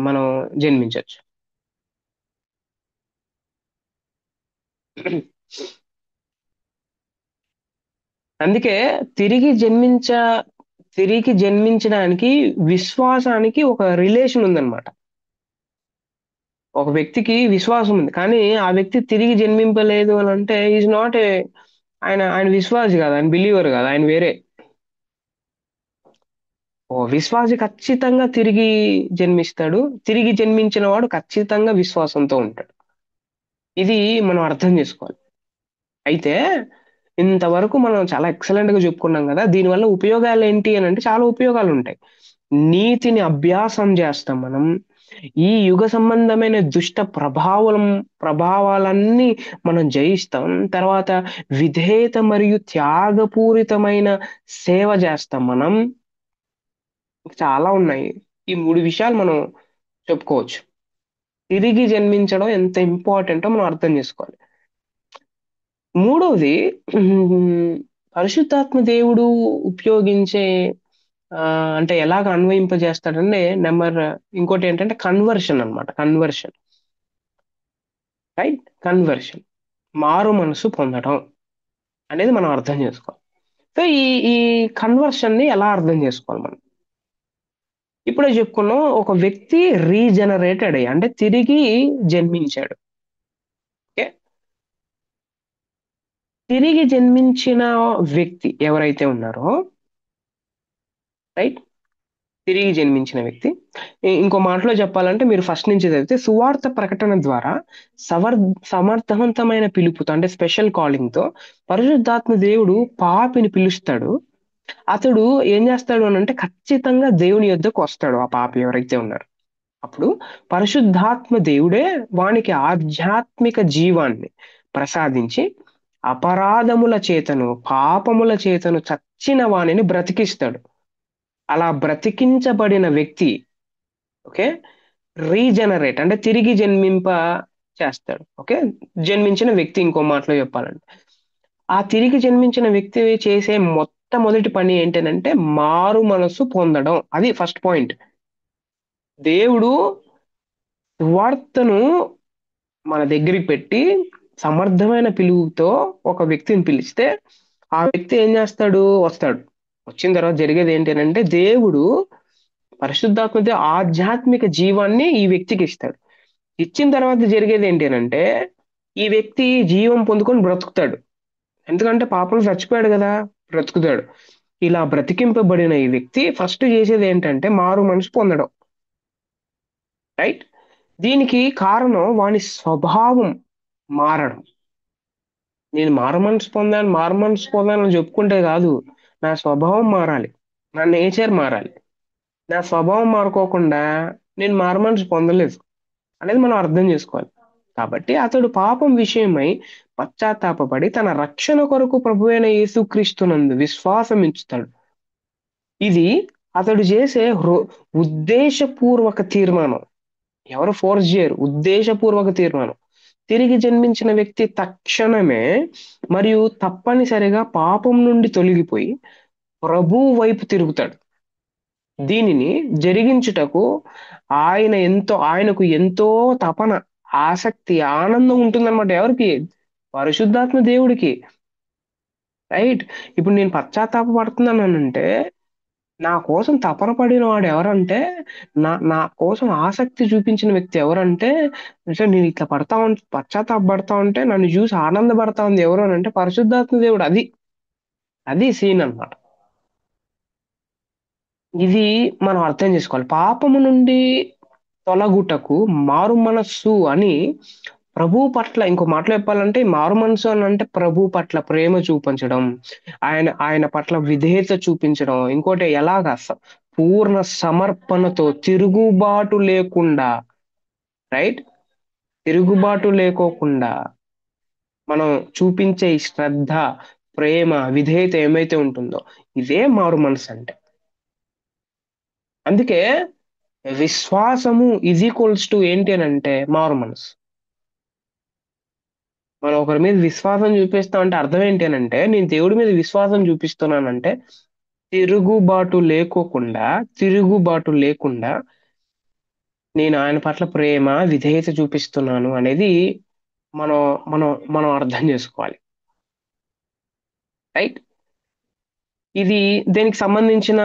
మనం జన్మించవచ్చు. అందుకే తిరిగి జన్మించ తిరిగి జన్మించడానికి విశ్వాసానికి ఒక రిలేషన్ ఉందన్నమాట. ఒక వ్యక్తికి విశ్వాసం ఉంది, కానీ ఆ వ్యక్తి తిరిగి జన్మింపలేదు అని అంటే ఈజ్ నాట్ ఏ, ఆయన ఆయన విశ్వాసి కాదు, ఆయన బిలీవర్ కాదు, ఆయన వేరే. ఓ విశ్వాసి ఖచ్చితంగా తిరిగి జన్మిస్తాడు. తిరిగి జన్మించిన వాడు ఖచ్చితంగా విశ్వాసంతో ఉంటాడు. ఇది మనం అర్థం చేసుకోవాలి. అయితే ఇంతవరకు మనం చాలా ఎక్సలెంట్ గా చెప్పుకున్నాం కదా. దీనివల్ల ఉపయోగాలు ఏంటి అని అంటే చాలా ఉపయోగాలు ఉంటాయి. నీతిని అభ్యాసం చేస్తాం మనం. ఈ యుగ సంబంధమైన దుష్ట ప్రభావాలన్నీ మనం జయిస్తాం. తర్వాత విధేయత మరియు త్యాగపూరితమైన సేవ చేస్తాం మనం. చాలా ఉన్నాయి. ఈ మూడు విషయాలు మనం చెప్పుకోవచ్చు. తిరిగి జన్మించడం ఎంత ఇంపార్టెంటో మనం అర్థం చేసుకోవాలి. మూడవది, పరిశుద్ధాత్మ దేవుడు ఉపయోగించే, ఆ, అంటే ఎలాగ అన్వయింపజేస్తాడంటే, ఇంకోటి ఏంటంటే కన్వర్షన్ అన్నమాట. Conversion, right? కన్వర్షన్, మారు మనసు పొందడం అనేది మనం అర్థం చేసుకోవాలి. సో ఈ ఈ కన్వర్షన్ ని ఎలా అర్థం చేసుకోవాలి మనం? ఇప్పుడే చెప్పుకున్నాం, ఒక వ్యక్తి రీజనరేటెడ్ అయ్యి, అంటే తిరిగి జన్మించాడు. ఓకే, తిరిగి జన్మించిన వ్యక్తి ఎవరైతే ఉన్నారో, రైట్, తిరిగి జన్మించిన వ్యక్తి, ఇంకో మాటలో చెప్పాలంటే, మీరు ఫస్ట్ నుంచి చదివితే, సువార్త ప్రకటన ద్వారా సవర్ సమర్థవంతమైన పిలుపుతో, అంటే స్పెషల్ కాలింగ్ తో పరిశుద్ధాత్మ దేవుడు పాపిని పిలుస్తాడు. అతడు ఏం చేస్తాడు అని అంటే ఖచ్చితంగా దేవుని యొద్దకు వస్తాడు, ఆ పాపి ఎవరైతే ఉన్నారో. అప్పుడు పరిశుద్ధాత్మ దేవుడే వానికి ఆధ్యాత్మిక జీవాన్ని ప్రసాదించి అపరాధముల చేతను పాపముల చేతను చచ్చిన వానిని బ్రతికిస్తాడు. అలా బ్రతికించబడిన వ్యక్తి, ఓకే, రీజనరేట్ అంటే తిరిగి జన్మింప చేస్తాడు. ఓకే, జన్మించిన వ్యక్తి, ఇంకో మాటలో చెప్పాలంటే, ఆ తిరిగి జన్మించిన వ్యక్తి చేసే మొట్టమొదటి పని ఏంటంటే మారు మనసు పొందడం. అది ఫస్ట్ పాయింట్. దేవుడు సువార్తను మన దగ్గరికి పెట్టి సమర్థమైన పిలుపుతో ఒక వ్యక్తిని పిలిస్తే, ఆ వ్యక్తి ఏం చేస్తాడు? వస్తాడు. వచ్చిన తర్వాత జరిగేది ఏంటి అంటే, దేవుడు పరిశుద్ధాత్మతో ఆధ్యాత్మిక జీవాన్ని ఈ వ్యక్తికి ఇస్తాడు. ఇచ్చిన తర్వాత జరిగేది ఏంటి అంటే, ఈ వ్యక్తి జీవం పొందుకొని బ్రతుకుతాడు. ఎందుకంటే పాపం చచ్చిపోయాడు కదా, బ్రతుకుతాడు. ఇలా బ్రతికింపబడిన ఈ వ్యక్తి ఫస్ట్ చేసేది ఏంటంటే మారు మనసు పొందడం, రైట్? దీనికి కారణం వాని స్వభావం మారడం. నేను మారు మనసు పొందాను అని చెప్పుకుంటే కాదు, నా స్వభావం మారాలి, నా నేచర్ మారాలి. నా స్వభావం మారుకోకుండా నేను మారు మనసు పొందలేదు అనేది మనం అర్థం చేసుకోవాలి. కాబట్టి అతడు పాపం విషయమై పశ్చాత్తాపపడి తన రక్షణ కొరకు ప్రభువైన యేసుక్రీస్తునందు విశ్వాసం ఉంచుతాడు. ఇది అతడు చేసే ఉద్దేశపూర్వక తీర్మానం. ఎవరు ఫోర్స్ చేయరు, ఉద్దేశపూర్వక తీర్మానం. తిరిగి జన్మించిన వ్యక్తి తక్షణమే మరియు తప్పనిసరిగా పాపం నుండి తొలగిపోయి ప్రభువు వైపు తిరుగుతాడు. దీనిని జరిగించుటకు ఆయనకు ఎంతో తపన, ఆసక్తి, ఆనందం ఉంటుందన్నమాట. ఎవరికి? పరిశుద్ధాత్మ దేవుడికి, రైట్? ఇప్పుడు నేను పశ్చాత్తాప పడుతున్నానంటే నా కోసం తపన పడిన వాడు ఎవరంటే, నా కోసం ఆసక్తి చూపించిన వ్యక్తి ఎవరంటే, అంటే నేను ఇట్లా పశ్చాత్తాప పడతా ఉంటే నన్ను చూసి ఆనందపడతా ఉంది ఎవరు అని అంటే పరిశుద్ధాత్మ దేవుడు. అది అది సీన్ అన్నమాట. ఇది మనం అర్థం చేసుకోవాలి. పాపము నుండి తొలగుటకు మారు మనస్సు అని ప్రభువు పట్ల, ఇంకో మాటలో చెప్పాలంటే మారు మనసు అని అంటే ప్రభు పట్ల ప్రేమ చూపించడం, ఆయన పట్ల విధేయత చూపించడం. ఇంకోటి ఎలాగా పూర్ణ సమర్పణతో తిరుగుబాటు లేకుండా, రైట్, తిరుగుబాటు లేకోకుండా మనం చూపించే ఈ శ్రద్ధ, ప్రేమ, విధేయత ఏమైతే ఉంటుందో ఇదే మారు మనసు అంటే. అందుకే విశ్వాసము ఈజ్ ఈక్వల్స్ టు ఏంటి అని అంటే మారు మనసు. మనం ఒకరి మీద విశ్వాసం చూపిస్తాం అంటే అర్థం ఏంటి అని అంటే, నేను దేవుడి మీద విశ్వాసం చూపిస్తున్నానంటే తిరుగుబాటు తిరుగుబాటు లేకుండా నేను ఆయన పట్ల ప్రేమ, విధేయత చూపిస్తున్నాను అనేది మనం మనం అర్థం చేసుకోవాలి. రైట్. ఇది దేనికి సంబంధించిన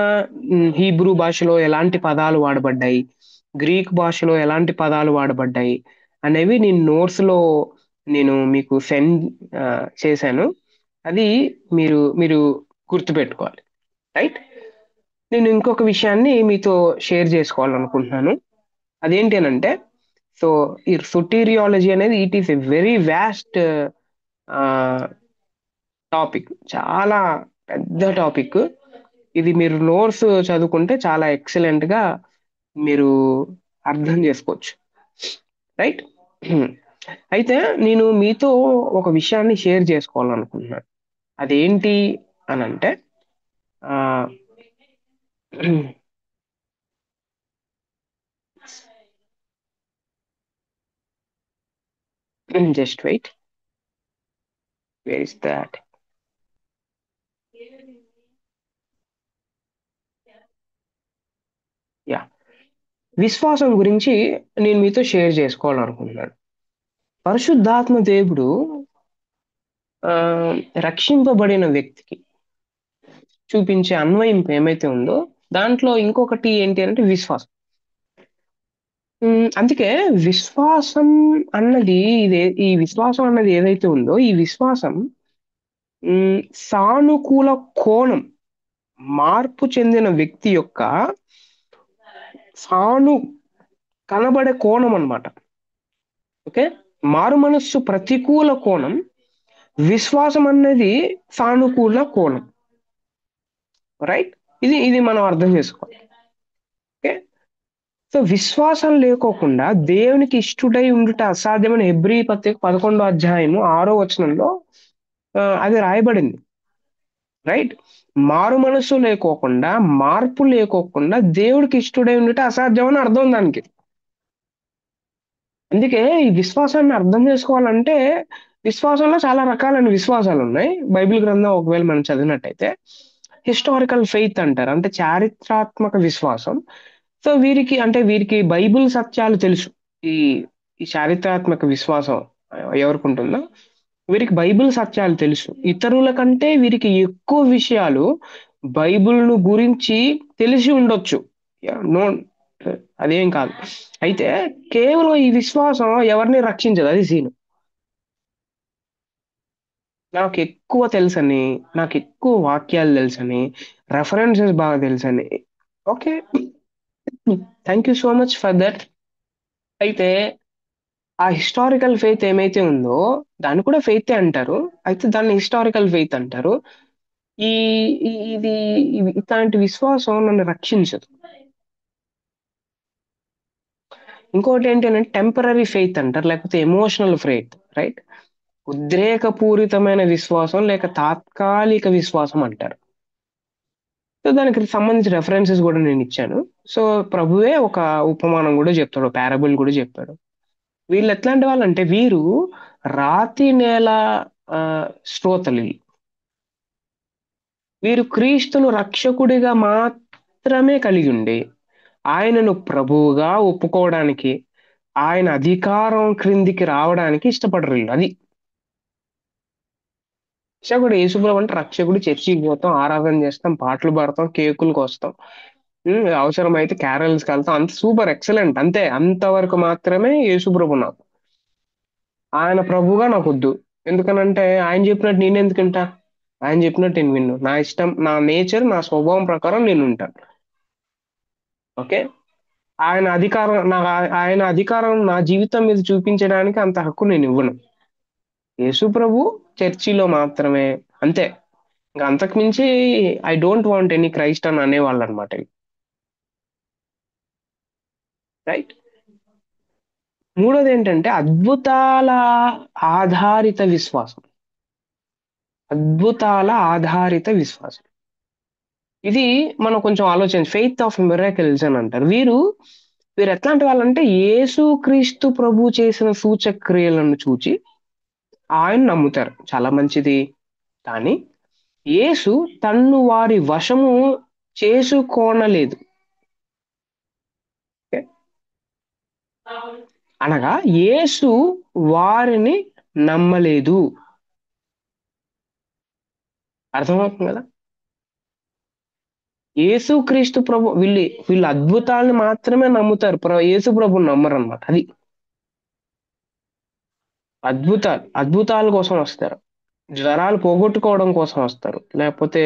హీబ్రూ భాషలో ఎలాంటి పదాలు వాడబడ్డాయి, గ్రీక్ భాషలో ఎలాంటి పదాలు వాడబడ్డాయి అనేవి నేను నోట్స్ లో నేను మీకు సెండ్ చేశాను. అది మీరు మీరు గుర్తుపెట్టుకోవాలి. రైట్. నేను ఇంకొక విషయాన్ని మీతో షేర్ చేసుకోవాలనుకుంటున్నాను. అదేంటి అని అంటే, సో ఈ సొటీరియాలజీ అనేది it is a very vast topic, చాలా పెద్ద టాపిక్. ఇది మీరు నోట్స్ చదువుకుంటే చాలా ఎక్సలెంట్ గా మీరు అర్థం చేసుకోవచ్చు. రైట్. అయితే నేను మీతో ఒక విషయాన్ని షేర్ చేసుకోవాలనుకుంటున్నాను. అదేంటి అని అంటే, just wait, where is that. Yeah, విశ్వాసం గురించి నేను మీతో షేర్ చేసుకోవాలనుకుంటున్నాను. పరిశుద్ధాత్మ దేవుడు ఆ, రక్షింపబడిన వ్యక్తికి చూపించే అన్వయింపు ఏమైతే ఉందో దాంట్లో ఇంకొకటి ఏంటి అంటే విశ్వాసం. అందుకే విశ్వాసం అన్నది ఈ విశ్వాసం అన్నది ఏదైతే ఉందో ఈ విశ్వాసం సానుకూల కోణం, మార్పు చెందిన వ్యక్తి యొక్క సాను కనబడే కోణం అన్నమాట. ఓకే. మారు మనస్సు ప్రతికూల కోణం, విశ్వాసం అనేది సానుకూల కోణం. రైట్. ఇది ఇది మనం అర్థం చేసుకోవాలి. ఓకే. సో విశ్వాసం లేకోకుండా దేవునికి ఇష్టుడై ఉండుట అసాధ్యమని హెబ్రీ పత్రిక 11వ అధ్యాయము 6వ వచనంలో అది రాయబడింది. రైట్. మారు మనసు లేకోకుండా, మార్పు లేకోకుండా దేవుడికి ఇష్టుడై ఉండుట అసాధ్యం అని అర్థం దానికి. అందుకే ఈ విశ్వాసాన్ని అర్థం చేసుకోవాలంటే, విశ్వాసంలో చాలా రకాలైన విశ్వాసాలు ఉన్నాయి. బైబిల్ గ్రంథం ఒకవేళ మనం చదివినట్టయితే హిస్టారికల్ ఫెయిత్ అంటారు, అంటే చారిత్రాత్మక విశ్వాసం. సో వీరికి బైబిల్ సత్యాలు తెలుసు. ఈ ఈ చారిత్రాత్మక విశ్వాసం ఎవరికి ఉంటుందో వీరికి బైబిల్ సత్యాలు తెలుసు. ఇతరుల కంటే వీరికి ఎక్కువ విషయాలు బైబిల్ను గురించి తెలిసి ఉండొచ్చు. నో, అదేం కాదు. అయితే కేవలం ఈ విశ్వాసం ఎవరిని రక్షించదు, అది సీను. నాకు ఎక్కువ తెలుసని, నాకు ఎక్కువ వాక్యాలు తెలుసని, రెఫరెన్సెస్ బాగా తెలుసని, okay, thank you so much for that. అయితే ఆ హిస్టారికల్ ఫెయిత్ ఏమైతే ఉందో దాన్ని కూడా ఫెయితే అంటారు. అయితే దాన్ని హిస్టారికల్ ఫెయిత్ అంటారు. ఈ ఇది ఇట్లాంటి విశ్వాసం నన్ను రక్షించదు. ఇంకోటి ఏంటి అంటే టెంపరీ ఫెయిత్ అంటారు, లేకపోతే ఎమోషనల్ ఫెయిత్. రైట్. ఉద్రేకపూరితమైన విశ్వాసం లేక తాత్కాలిక విశ్వాసం అంటారు. సో దానికి సంబంధించిన రెఫరెన్సెస్ కూడా నేను ఇచ్చాను. సో ప్రభువే ఒక ఉపమానం కూడా చెప్తాడు, పారబుల్ కూడా చెప్పాడు. వీళ్ళు ఎట్లాంటి వాళ్ళంటే వీరు రాతి నేల ఆ, శ్రోతలు. వీరు క్రీస్తును రక్షకుడిగా మాత్రమే కలిగి ఉండి ఆయనను ప్రభువుగా ఒప్పుకోవడానికి, ఆయన అధికారం క్రిందికి రావడానికి ఇష్టపడరు వీళ్ళు. అది రక్షకుడు యేసుప్రభు అంటే రక్షకుడు, చర్చికి పోతాం, ఆరాధన చేస్తాం, పాటలు పాడతాం, కేకులకు వస్తాం, అవసరమైతే క్యారల్స్కి వెళ్తాం, అంత సూపర్ ఎక్సలెంట్, అంతే, అంతవరకు మాత్రమే యేసుప్రభు నాకు. ఆయన ప్రభువుగా నాకు వద్దు. ఎందుకనంటే ఆయన చెప్పినట్టు నేను ఎందుకు వింటా? ఆయన చెప్పినట్టు నేను విన్ను. నా ఇష్టం, నా నేచర్, నా స్వభావం ప్రకారం నేను ఉంటాను. ఓకే. ఆయన అధికారం నా జీవితం మీద చూపించడానికి అంత హక్కు నేను ఇవ్వను. యేసు ప్రభు చర్చిలో మాత్రమే, అంతే. ఇంకా అంతకు మించి I don't want any Christ అని అనేవాళ్ళు అనమాట. రైట్. మూడోది ఏంటంటే అద్భుతాల ఆధారిత విశ్వాసం. అద్భుతాల ఆధారిత విశ్వాసం. ఇది మనం కొంచెం ఫెయిత్ ఆఫ్ మిరాకిల్స్ అని అంటారు. వీరు ఎట్లాంటి వాళ్ళంటే యేసు క్రీస్తు ప్రభు చేసిన సూచక క్రియలను చూచి ఆయన నమ్ముతారు, చాలా మంచిది. కానీ యేసు తన్ను వారి వశము చేసుకోనలేదు. ఓకే? అనగా యేసు వారిని నమ్మలేదు. అర్థమవుతుంది కదా? యేసు క్రీస్తు ప్రభు వీళ్ళు అద్భుతాలను మాత్రమే నమ్ముతారు, యేసు ప్రభుని నమ్మరు అనమాట. అది అద్భుతాల కోసం వస్తారు. జ్వరాలు పోగొట్టుకోవడం కోసం వస్తారు, లేకపోతే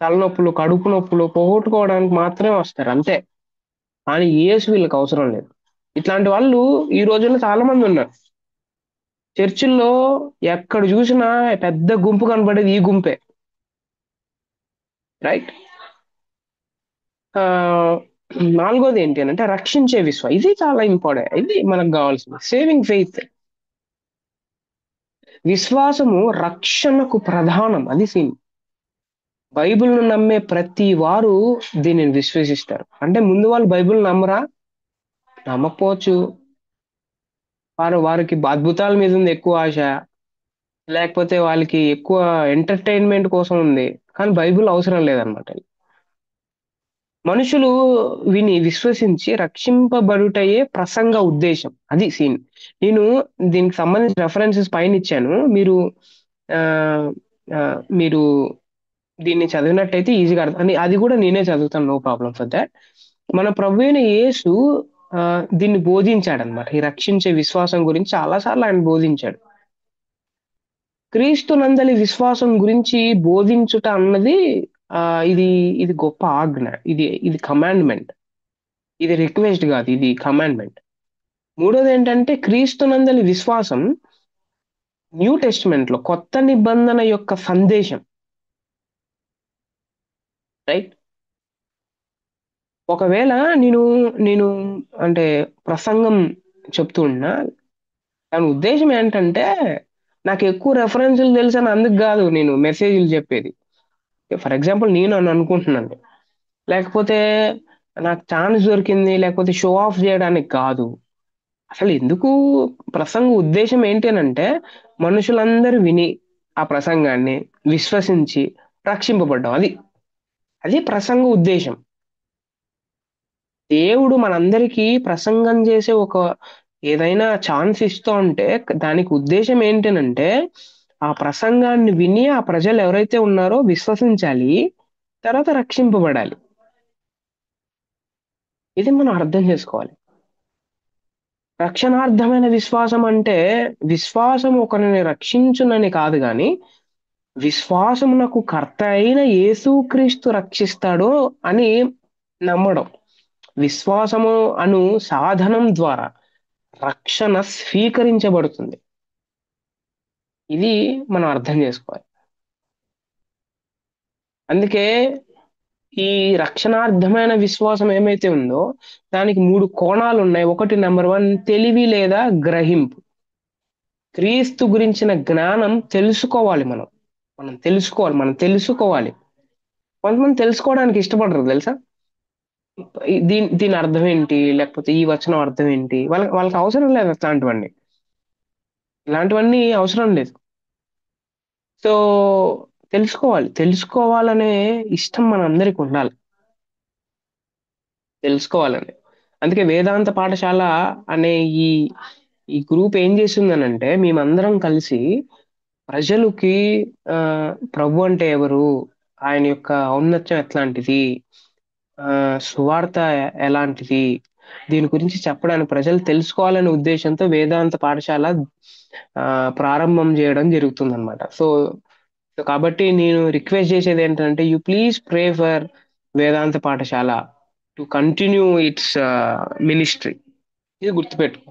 తలనొప్పులు, కడుపు నొప్పులు పోగొట్టుకోవడానికి మాత్రమే వస్తారు, అంతే. కానీ యేసు వీళ్ళకి అవసరం లేదు. ఇట్లాంటి వాళ్ళు ఈ రోజుల్లో చాలా మంది ఉన్నారు. చర్చిల్లో ఎక్కడ చూసినా పెద్ద గుంపు కనబడేది ఈ గుంపే. రైట్. ఆ నాలుగోది ఏంటి అని అంటే రక్షించే విశ్వాసం. ఇది చాలా ఇంపార్టెంట్, ఇది మనకు కావాల్సింది. Saving faith. విశ్వాసము రక్షణకు ప్రధానం, అది సీన్. బైబిల్ను నమ్మే ప్రతి వారు దీనిని విశ్వసిస్తారు. అంటే ముందు వాళ్ళు బైబిల్ నమ్మరా, నమ్మకపోవచ్చు. వారికి అద్భుతాల మీద ఉంది ఎక్కువ ఆశ, లేకపోతే వాళ్ళకి ఎక్కువ ఎంటర్టైన్మెంట్ కోసం ఉంది. కానీ బైబిల్ అవసరం లేదనమాట. మనుషులు విని విశ్వసించి రక్షింపబడుటయే ప్రసంగ ఉద్దేశం, అది సీన్. నేను దీనికి సంబంధించిన రెఫరెన్సెస్ పైన ఇచ్చాను. ఆ, ఆ, మీరు దీన్ని చదివినట్టయితే ఈజీగా అర్థం అది కూడా నేనే చదువుతాను, నో ప్రాబ్లం ఫర్ దాట్. మన ప్రభు అయిన యేసు ఆ, దీన్ని బోధించాడు అనమాట. ఈ రక్షించే విశ్వాసం గురించి చాలాసార్లు ఆయన బోధించాడు. క్రీస్తు నందలి విశ్వాసం గురించి బోధించుట అన్నది ఆ, ఇది ఇది గొప్ప ఆజ్ఞ. ఇది కమాండ్మెంట్. ఇది రిక్వెస్ట్ కాదు, ఇది కమాండ్మెంట్. మూడోది ఏంటంటే క్రీస్తు నందలి విశ్వాసం న్యూ టెస్టిమెంట్ లో కొత్త నిబంధన యొక్క సందేశం. రైట్. ఒకవేళ నేను నేను అంటే ప్రసంగం చెప్తూ ఉన్నా, దాని ఉద్దేశం ఏంటంటే నాకు ఎక్కువ రెఫరెన్సులు తెలుసని అందుకు కాదు నేను మెసేజ్లు చెప్పేది. ఫర్ ఎగ్జాంపుల్ నేను అని అనుకుంటున్నాను, లేకపోతే నాకు ఛాన్స్ దొరికింది, లేకపోతే షో ఆఫ్ చేయడానికి కాదు. అసలు ఎందుకు ప్రసంగ ఉద్దేశం ఏంటి అని అంటే మనుషులందరూ విని ఆ ప్రసంగాన్ని విశ్వసించి రక్షింపబడ్డాం, అది అది ప్రసంగ ఉద్దేశం. దేవుడు మనందరికీ ప్రసంగం చేసే ఏదైనా ఛాన్స్ ఇస్తూ ఉంటే దానికి ఉద్దేశం ఏంటనంటే ఆ ప్రసంగాన్ని విని ఆ ప్రజలు ఎవరైతే ఉన్నారో విశ్వసించాలి, తర్వాత రక్షింపబడాలి. ఇది మనం అర్థం చేసుకోవాలి. రక్షణార్థమైన విశ్వాసం అంటే విశ్వాసం ఒకరిని రక్షించునని కాదు, గాని విశ్వాసమునకు కర్త అయిన యేసుక్రీస్తు రక్షిస్తాడు అని నమ్మడం. విశ్వాసము అను సాధనం ద్వారా రక్షణ స్వీకరించబడుతుంది. ఇది మనం అర్థం చేసుకోవాలి. అందుకే ఈ రక్షణార్థమైన విశ్వాసం ఏమైతే ఉందో దానికి మూడు కోణాలు ఉన్నాయి. ఒకటి, నెంబర్ వన్, తెలివి లేదా గ్రహింపు. క్రీస్తు గురించిన జ్ఞానం తెలుసుకోవాలి. మనం తెలుసుకోవాలి. కొంతమంది తెలుసుకోవడానికి ఇష్టపడరు, తెలుసా? దీని అర్థం ఏంటి, లేకపోతే ఈ వచనం అర్థం ఏంటి, వాళ్ళకి అవసరం లేదు అట్లాంటివన్నీ. ఇలాంటివన్నీ అవసరం లేదు. సో తెలుసుకోవాలనే ఇష్టం మనందరికి ఉండాలి, తెలుసుకోవాలని. అందుకే వేదాంత పాఠశాల అనే ఈ ఈ గ్రూప్ ఏం చేస్తుందనంటే మేమందరం కలిసి ప్రజలకి ఆ ప్రభు అంటే ఎవరు, ఆయన యొక్క ఔన్నత్యం ఎట్లాంటిది, ఆ సువార్త ఎలాంటిది, దీని గురించి చెప్పడానికి ప్రజలు తెలుసుకోవాలనే ఉద్దేశంతో వేదాంత పాఠశాల ఆ ప్రారంభం చేయడం జరుగుతుంది అనమాట. సో కాబట్టి నేను రిక్వెస్ట్ చేసేది ఏంటంటే యూ ప్లీజ్ ప్రే ఫర్ వేదాంత పాఠశాల. To continue it's ministry. ఇది గుర్తుపెట్టుకో.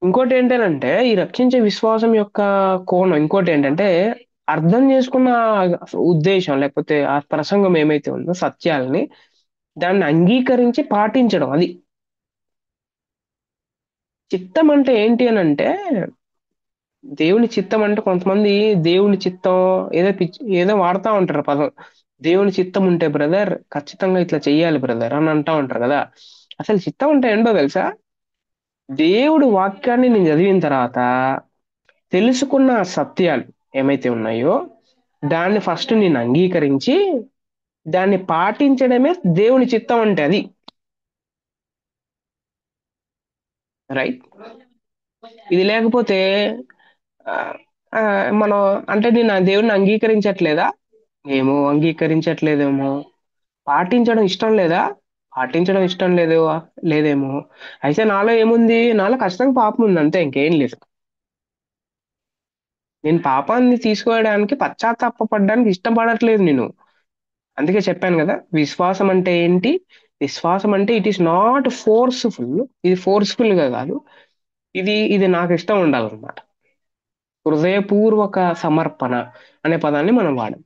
ఇంకోటి ఏంటంటే ఈ రక్షించే విశ్వాసం యొక్క కోణం ఇంకోటి ఏంటంటే అర్థం చేసుకున్న ఉద్దేశం లేకపోతే ఆ ప్రసంగం ఏమైతే ఉందో సత్యాలని దాన్ని అంగీకరించి పాటించడం అది. చిత్తం అంటే ఏంటి అని అంటే దేవుని చిత్తం అంటే కొంతమంది దేవుని చిత్తం ఏదో ఏదో వాడుతూ ఉంటారు పదం. దేవుని చిత్తం ఉంటే బ్రదర్ ఖచ్చితంగా ఇట్లా చెయ్యాలి బ్రదర్ అని అంటా ఉంటారు కదా. అసలు చిత్తం అంటే ఏంటో తెలుసా? దేవుడు వాక్యాన్ని నేను చదివిన తర్వాత తెలుసుకున్న సత్యాలు ఏమైతే ఉన్నాయో దాన్ని ఫస్ట్ నేను అంగీకరించి దాన్ని పాటించడమే దేవుని చిత్తం అంటే అది. రైట్. ఇది లేకపోతే ఆ, ఆ, మనం అంటే నేను ఆ దేవుడిని అంగీకరించట్లేదా? ఏమో అంగీకరించట్లేదేమో. పాటించడం ఇష్టం లేదా? పాటించడం ఇష్టం లేదు. లేదేమో. అయితే నాలో ఏముంది? నాలో ఖచ్చితంగా పాపం ఉంది అంతే, ఇంకేం లేదు. నేను పాపాన్ని తీసుకోవడానికి పశ్చాత్తాపపడడానికి ఇష్టపడట్లేదు నేను. అందుకే చెప్పాను కదా విశ్వాసం అంటే ఏంటి. విశ్వాసం అంటే ఇట్ ఈస్ నాట్ ఫోర్స్ఫుల్. ఇది ఫోర్స్ఫుల్ గా కాదు. ఇది నాకు ఇష్టం ఉండాలన్నమాట. హృదయపూర్వక సమర్పణ అనే పదాన్ని మనం వాడాం.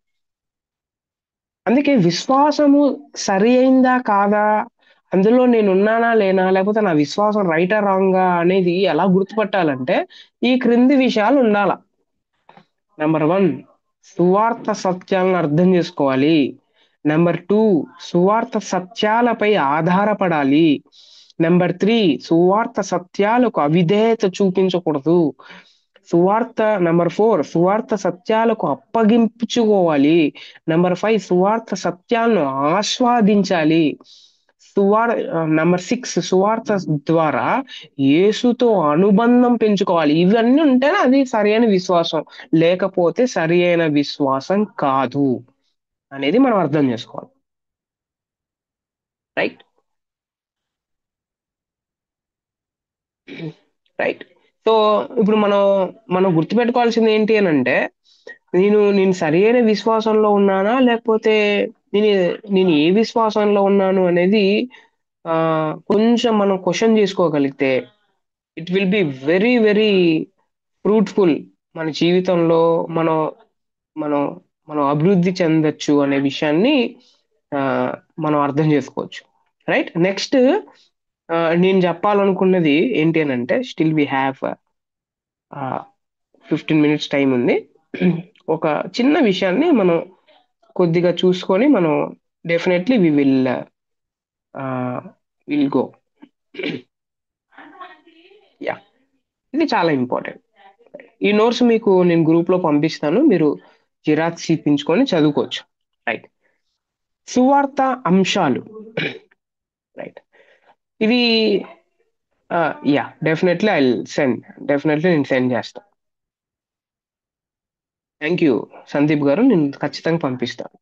అందుకే విశ్వాసము సరి అయిందా కాదా, అందులో నేను ఉన్నానా లేనా, లేకపోతే నా విశ్వాసం రైటా రాంగా అనేది ఎలా గుర్తుపట్టాలంటే ఈ క్రింది విషయాలు ఉండాల. నెంబర్ వన్, సువార్త సత్యాలను అర్థం చేసుకోవాలి. నెంబర్ టూ, సువార్త సత్యాలపై ఆధారపడాలి. నెంబర్ త్రీ, సువార్త సత్యాలకు అవిధేయత చూపించకూడదు. నెంబర్ ఫోర్, సువార్త సత్యాలకు అప్పగించుకోవాలి. నెంబర్ ఫైవ్, సువార్త సత్యాలను ఆస్వాదించాలి. సువార్ నెంబర్ సిక్స్, సువార్త ద్వారా యేసుతో అనుబంధం పెంచుకోవాలి. ఇవన్నీ ఉంటేనే అది సరైన విశ్వాసం. లేకపోతే సరి అయిన విశ్వాసం కాదు అనేది మనం అర్థం చేసుకోవాలి. రైట్. రైట్. సో ఇప్పుడు మనం గుర్తుపెట్టుకోవాల్సింది ఏంటి అని అంటే నేను సరి అయిన విశ్వాసంలో ఉన్నానా లేకపోతే నేను నేను ఏ విశ్వాసంలో ఉన్నాను అనేది ఆ కొంచెం మనం క్వశ్చన్ చేసుకోగలిగితే it will be very very fruitful. మన జీవితంలో మనం మనం మనం అభివృద్ధి చెందొచ్చు అనే విషయాన్ని ఆ, మనం అర్థం చేసుకోవచ్చు. రైట్. నెక్స్ట్ నేను చెప్పాలనుకున్నది ఏంటి అని అంటే still we have 15 minutes time ఉంది. ఒక చిన్న విషయాన్ని మనం కొద్దిగా చూసుకొని మనం డెఫినెట్లీ విల్ గో. యా. ఇది చాలా ఇంపార్టెంట్. ఈ నోట్స్ మీకు నేను గ్రూప్ లో పంపిస్తాను, మీరు జిరాక్స్ తీపించుకొని చదువుకోవచ్చు. రైట్. సువార్త అంశాలు. రైట్. ఇది yeah definitely I send. Definitely నేను సెండ్ చేస్తాను. థ్యాంక్ యూ సందీప్ గారు, నేను ఖచ్చితంగా పంపిస్తాను.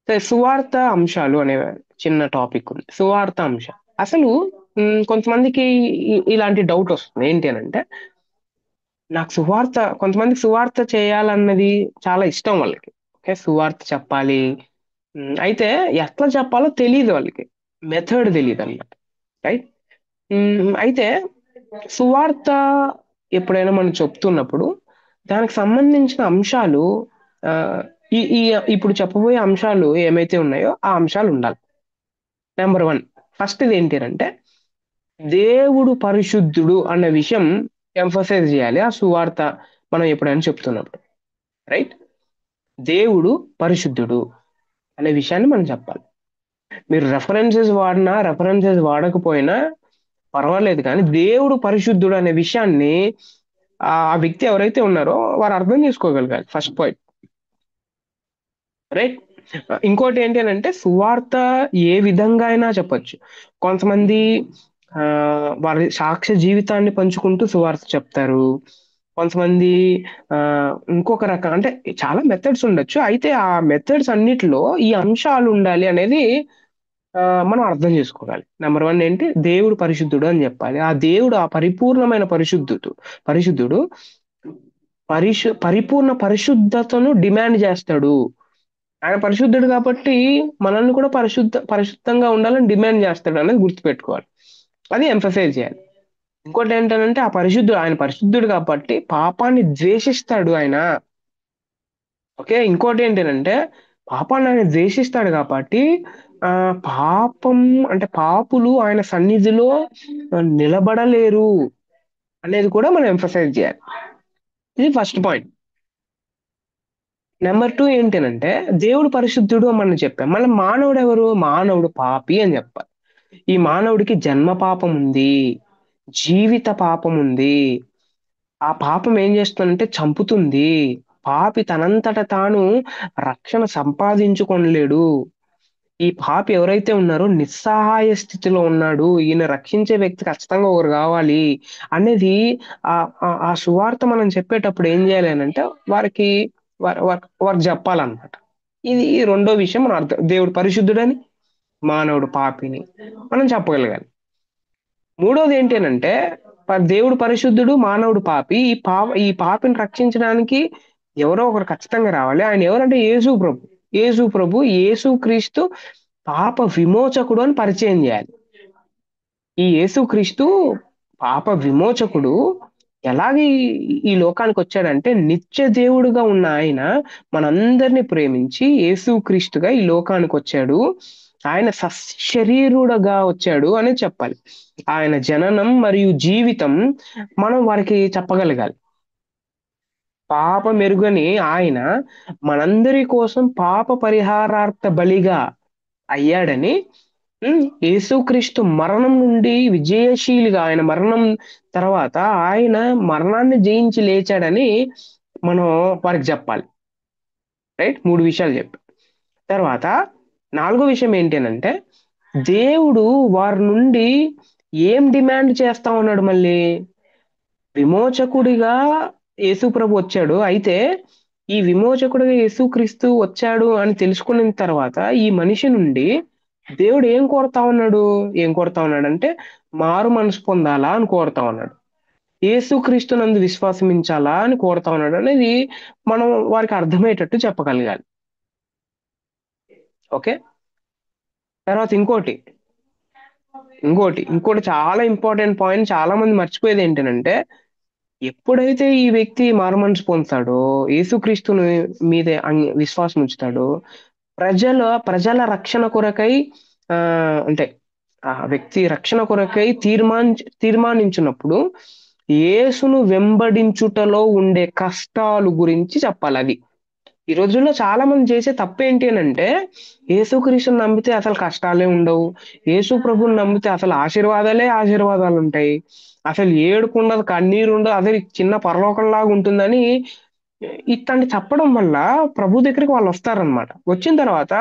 సరే, సువార్త అంశాలు అనే చిన్న టాపిక్ ఉంది. సువార్త అంశం అసలు కొంతమందికి ఇలాంటి డౌట్ వస్తుంది ఏంటి అని అంటే నాకు కొంతమందికి సువార్త చేయాలన్నది చాలా ఇష్టం వాళ్ళకి. ఓకే, సువార్త చెప్పాలి. అయితే ఎట్లా చెప్పాలో తెలియదు వాళ్ళకి. మెథడ్ తెలియదు అన్నమాట. రైట్. అయితే సువార్త ఎప్పుడైనా మనం చెప్తున్నప్పుడు దానికి సంబంధించిన అంశాలు ఆ, ఈ ఈ ఇప్పుడు చెప్పబోయే అంశాలు ఏమైతే ఉన్నాయో ఆ అంశాలు ఉండాలి. నెంబర్ వన్, ఫస్ట్ ఇది ఏంటి అంటే దేవుడు పరిశుద్ధుడు అన్న విషయం ఎంఫసైజ్ చేయాలి ఆ సువార్త మనం ఎప్పుడైనా చెప్తున్నప్పుడు. రైట్. దేవుడు పరిశుద్ధుడు అనే విషయాన్ని మనం చెప్పాలి. మీరు రెఫరెన్సెస్ వాడినా రెఫరెన్సెస్ వాడకపోయినా పర్వాలేదు, కానీ దేవుడు పరిశుద్ధుడు అనే విషయాన్ని ఆ వ్యక్తి ఎవరైతే ఉన్నారో వారు అర్థం చేసుకోగలగాలి. First point. రైట్. ఇంకోటి ఏంటి అని అంటే సువార్త ఏ విధంగా అయినా చెప్పొచ్చు. కొంతమంది ఆ వారి సాక్ష్య జీవితాన్ని పంచుకుంటూ సువార్త చెప్తారు. కొంతమంది ఆ ఇంకొక రకం అంటే చాలా మెథడ్స్ ఉండొచ్చు. అయితే ఆ మెథడ్స్ అన్నిటిలో ఈ అంశాలు ఉండాలి అనేది ఆ, మనం అర్థం చేసుకోవాలి. నెంబర్ వన్ ఏంటి, దేవుడు పరిశుద్ధుడు అని చెప్పాలి. ఆ దేవుడు ఆ పరిపూర్ణమైన పరిశుద్ధుడు పరిపూర్ణ పరిశుద్ధతను డిమాండ్ చేస్తాడు. ఆయన పరిశుద్ధుడు కాబట్టి మనల్ని కూడా పరిశుద్ధంగా ఉండాలని డిమాండ్ చేస్తాడు అనేది గుర్తుపెట్టుకోవాలి. అది ఎంఫసైజ్ చేయాలి. ఇంకోటి ఏంటంటే ఆయన పరిశుద్ధుడు కాబట్టి పాపాన్ని ద్వేషిస్తాడు ఆయన. ఓకే, ఇంకోటి ఏంటంటే పాపాన్ని ఆయన ద్వేషిస్తాడు కాబట్టి ఆ పాపం అంటే పాపులు ఆయన సన్నిధిలో నిలబడలేరు అనేది కూడా మనం ఎంఫసైజ్ చేయాలి. ఇది ఫస్ట్ పాయింట్. నెంబర్ టూ ఏంటంటే దేవుడు పరిశుద్ధుడు అని మనం చెప్పాం. మళ్ళీ మానవుడు ఎవరు? మానవుడు పాపి అని చెప్పాలి. ఈ మానవుడికి జన్మ పాపం ఉంది, జీవిత పాపం ఉంది. ఆ పాపం ఏం చేస్తుందంటే చంపుతుంది. పాపి తనంతట తాను రక్షణ సంపాదించుకొనలేడు. ఈ పాపి ఎవరైతే ఉన్నారో నిస్సహాయ స్థితిలో ఉన్నాడు. ఈయన రక్షించే వ్యక్తి ఖచ్చితంగా ఒకరు కావాలి అనేది ఆ సువార్త మనం చెప్పేటప్పుడు ఏం చేయాలి అని అంటే వారికి వారికి చెప్పాలన్నమాట. ఇది రెండో విషయం మనం అర్థం. దేవుడు పరిశుద్ధుడని, మానవుడు పాపిని మనం చెప్పగలగాలి. మూడోది ఏంటంటే దేవుడు పరిశుద్ధుడు, మానవుడు పాపి. ఈ పాపిని రక్షించడానికి ఎవరో ఒకరు ఖచ్చితంగా రావాలి. ఆయన ఎవరంటే యేసు ప్రభు. యేసు క్రీస్తు పాప విమోచకుడు అని పరిచయం చేయాలి. ఈ యేసుక్రీస్తు పాప విమోచకుడు ఎలాగ ఈ లోకానికి వచ్చాడంటే నిత్య దేవుడుగా ఉన్న ఆయన మనందరినీ ప్రేమించి యేసుక్రీస్తుగా ఈ లోకానికి వచ్చాడు. ఆయన సశరీరుడుగా వచ్చాడు అని చెప్పాలి. ఆయన జననం మరియు జీవితం మనం వారికి చెప్పగలగాలి. పాప మెరుగని ఆయన మనందరి కోసం పాప పరిహారార్థ బలిగా అయ్యాడని, యేసుక్రీస్తు మరణం నుండి విజయశీలిగా ఆయన మరణం తర్వాత ఆయన మరణాన్ని జయించి లేచాడని మనం వారికి చెప్పాలి. రైట్, మూడు విషయాలు చెప్పి తర్వాత నాలుగో విషయం ఏంటి అంటే దేవుడు వారి నుండి ఏం డిమాండ్ చేస్తా ఉన్నాడు? మళ్ళీ విమోచకుడిగా యేసు ప్రభు వచ్చాడు. అయితే ఈ విమోచకుడిగా యేసుక్రీస్తు వచ్చాడు అని తెలుసుకున్న తర్వాత ఈ మనిషి నుండి దేవుడు ఏం కోరుతా ఉన్నాడు అంటే మారు మనసు పొందాలా అని కోరుతా ఉన్నాడు. యేసుక్రీస్తు నందు విశ్వాసమించాలా అని కోరుతా ఉన్నాడు అనేది మనం వారికి అర్థమయ్యేటట్టు చెప్పగలగాలి. ఓకే, తర్వాత ఇంకోటి చాలా ఇంపార్టెంట్ పాయింట్, చాలా మంది మర్చిపోయేది ఏంటంటే ఎప్పుడైతే ఈ వ్యక్తి మారుమనసు పొందుతాడో, యేసుక్రీస్తుని మీద విశ్వాసం ఉంచుతాడో, ప్రజల రక్షణ కొరకై ఆ అంటే ఆ వ్యక్తి రక్షణ కొరకై తీర్మానించినప్పుడు యేసును వెంబడించుటలో ఉండే కష్టాలు గురించి చెప్పాలి. అది ఈ రోజుల్లో చాలా మంది చేసే తప్పేంటి అని అంటే యేసుక్రీస్తుని నమ్మితే అసలు కష్టాలే ఉండవు, యేసు ప్రభుని నమ్మితే అసలు ఆశీర్వాదాలు ఉంటాయి, అసలు ఏడుపు ఉండదు, కన్నీరు ఉండదు, అసలు చిన్న పరలోకంలాగా ఉంటుందని ఇట్లాంటి చెప్పడం వల్ల ప్రభు దగ్గరికి వాళ్ళు వస్తారనమాట. వచ్చిన తర్వాత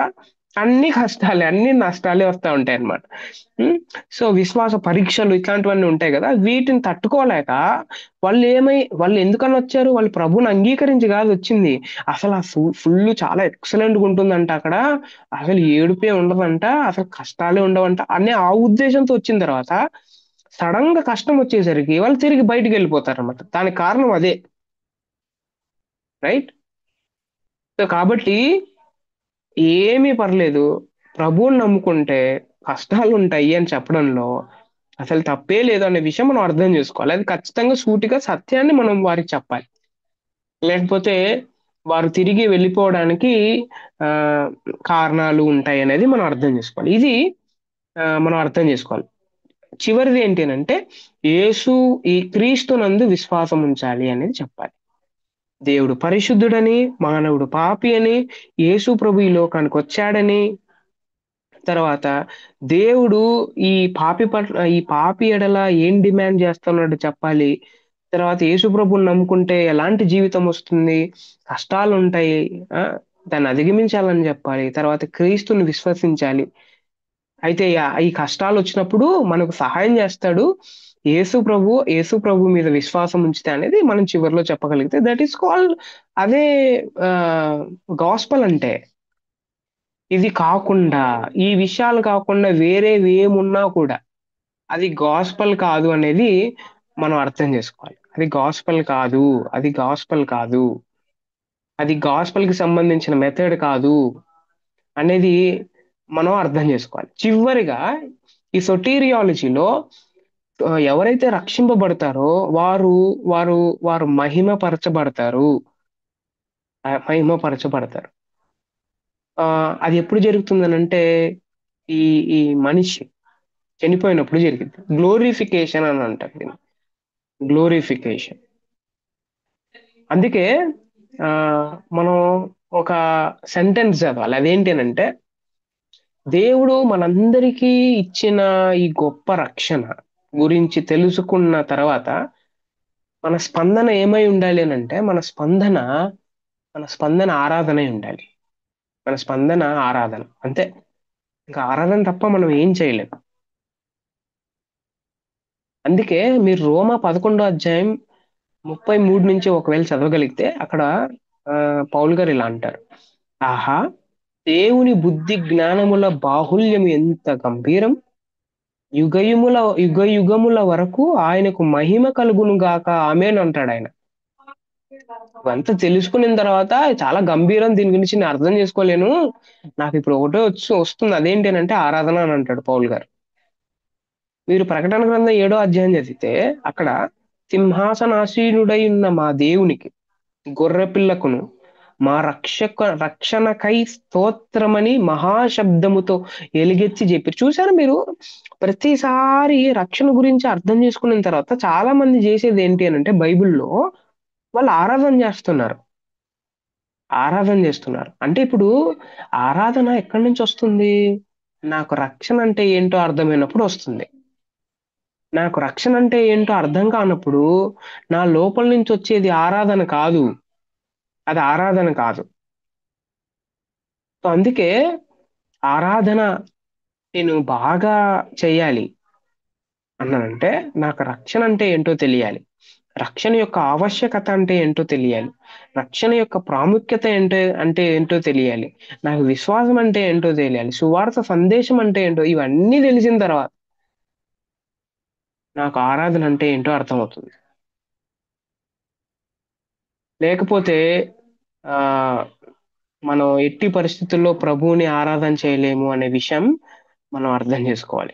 అన్ని కష్టాలే, అన్ని నష్టాలే వస్తూ ఉంటాయి అనమాట. సో విశ్వాస పరీక్షలు ఇట్లాంటివన్నీ ఉంటాయి కదా, వీటిని తట్టుకోలేక వాళ్ళు ఎందుకని వచ్చారు? వాళ్ళు ప్రభుని అంగీకరించి కాదు వచ్చింది. అసలు ఆ ఫుల్ చాలా ఎక్సలెంట్ గా ఉంటుందంట అక్కడ, అసలు ఏడుపే ఉండదంట, అసలు కష్టాలే ఉండవంట అనే ఆ ఉద్దేశంతో వచ్చిన తర్వాత సడన్ గా కష్టం వచ్చేసరికి వాళ్ళు తిరిగి బయటికి వెళ్ళిపోతారు అనమాట. దానికి కారణం అదే. రైట్, సో కాబట్టి ఏమీ పర్లేదు, ప్రభువుని నమ్ముకుంటే కష్టాలు ఉంటాయి అని చెప్పడంలో అసలు తప్పే లేదు అనే విషయం మనం అర్థం చేసుకోవాలి. అది ఖచ్చితంగా సూటిగా సత్యాన్ని మనం వారికి చెప్పాలి. లేకపోతే వారు తిరిగి వెళ్ళిపోవడానికి ఆ కారణాలు ఉంటాయి అనేది మనం అర్థం చేసుకోవాలి. ఇది మనం అర్థం చేసుకోవాలి. చివరిది ఏంటి అంటే యేసు ఈ క్రీస్తునందు విశ్వాసం ఉంచాలి అనేది చెప్పాలి. దేవుడు పరిశుద్ధుడని, మానవుడు పాపి అని, యేసు ప్రభు ఈ లోకానికి వచ్చాడని, తర్వాత దేవుడు ఈ పాపి ఎడల ఏం డిమాండ్ చేస్తున్నాడో చెప్పాలి. తర్వాత యేసు ప్రభుని నమ్ముకుంటే ఎలాంటి జీవితం వస్తుంది, కష్టాలు ఉంటాయి, ఆ దాన్ని అధిగమించాలని చెప్పాలి. తర్వాత క్రీస్తుని విశ్వసించాలి. అయితే ఈ కష్టాలు వచ్చినప్పుడు మనకు సహాయం చేస్తాడు యేసు ప్రభు మీద విశ్వాసం ఉంచితే అనేది మనం చివరిలో చెప్పగలిగితే దట్ ఈస్ కాల్డ్ అదే గాస్పల్ అంటే. ఇది కాకుండా ఈ విషయాలు కాకుండా వేరేవి ఏమున్నా కూడా అది గాస్పల్ కాదు అనేది మనం అర్థం చేసుకోవాలి. అది గాస్పల్ కాదు, అది గాస్పల్ కాదు, అది గాస్పల్ కి సంబంధించిన మెథడ్ కాదు. అనేది మనం అర్థం చేసుకోవాలి. చివరిగా ఈ సొటీరియాలజీలో ఎవరైతే రక్షింపబడతారో వారు వారు వారు మహిమపరచబడతారు. మహిమపరచబడతారు. అది ఎప్పుడు జరుగుతుందనంటే ఈ ఈ మనిషి చనిపోయినప్పుడు జరిగింది. గ్లోరిఫికేషన్ అని అంటారు దీన్ని. గ్లోరిఫికేషన్. అందుకే ఆ మనం ఒక సెంటెన్స్ చదవాలి. అదేంటి అని అంటే, దేవుడు మనందరికీ ఇచ్చిన ఈ గొప్ప రక్షణ గురించి తెలుసుకున్న తర్వాత మన స్పందన ఏమై ఉండాలి అని అంటే, మన స్పందన ఆరాధనే ఉండాలి. మన స్పందన ఆరాధన అంతే. ఇంకా ఆరాధన తప్ప మనం ఏం చేయలేం. అందుకే మీరు రోమా 11వ అధ్యాయం 33 నుంచి ఒకవేళ చదవగలిగితే అక్కడ ఆ, పౌలు గారు ఇలా అంటారు. ఆహా, దేవుని బుద్ధి జ్ఞానముల బాహుల్యం ఎంత గంభీరం! యుగ యుగముల వరకు ఆయనకు మహిమ కలుగును గాక, ఆమేన్ అంటాడు ఆయన. ఇవంతా తెలుసుకున్న తర్వాత చాలా గంభీరం, దీని గురించి నేను అర్థం చేసుకోలేను, నాకు ఇప్పుడు ఒకటే వస్తుంది, అదేంటి అని అంటే ఆరాధన అని అంటాడు పౌల్ గారు. మీరు ప్రకటన గ్రంథం 7వ అధ్యాయం చదివితే అక్కడ సింహాసనాసీనుడై ఉన్న మా దేవునికి, గొర్రె పిల్లకును, మా రక్షణకై స్తోత్రమని మహాశబ్దముతో ఎలుగెత్తి చెప్పారు. చూసారు మీరు? ప్రతిసారి రక్షణ గురించి అర్థం చేసుకున్న తర్వాత చాలా మంది చేసేది ఏంటి అని అంటే, బైబిల్లో వాళ్ళు ఆరాధన చేస్తున్నారు. అంటే ఇప్పుడు ఆరాధన ఎక్కడి నుంచి వస్తుంది? నాకు రక్షణ అంటే ఏంటో అర్థమైనప్పుడు వస్తుంది. నాకు రక్షణ అంటే ఏంటో అర్థం కానప్పుడు నా లోపల నుంచి వచ్చేది ఆరాధన కాదు. అది ఆరాధన కాదు. సో అందుకే ఆరాధన నేను బాగా చెయ్యాలి అన్నానంటే, నాకు రక్షణ అంటే ఏంటో తెలియాలి. రక్షణ యొక్క ఆవశ్యకత అంటే ఏంటో తెలియాలి. రక్షణ యొక్క ప్రాముఖ్యత ఏంటో తెలియాలి. నాకు విశ్వాసం అంటే ఏంటో తెలియాలి. సువార్త సందేశం అంటే ఏంటో ఇవన్నీ తెలిసిన తర్వాత నాకు ఆరాధన అంటే ఏంటో అర్థమవుతుంది. లేకపోతే ఆ మనం ఎట్టి పరిస్థితుల్లో ప్రభువుని ఆరాధన చేయలేము అనే విషయం మనం అర్థం చేసుకోవాలి.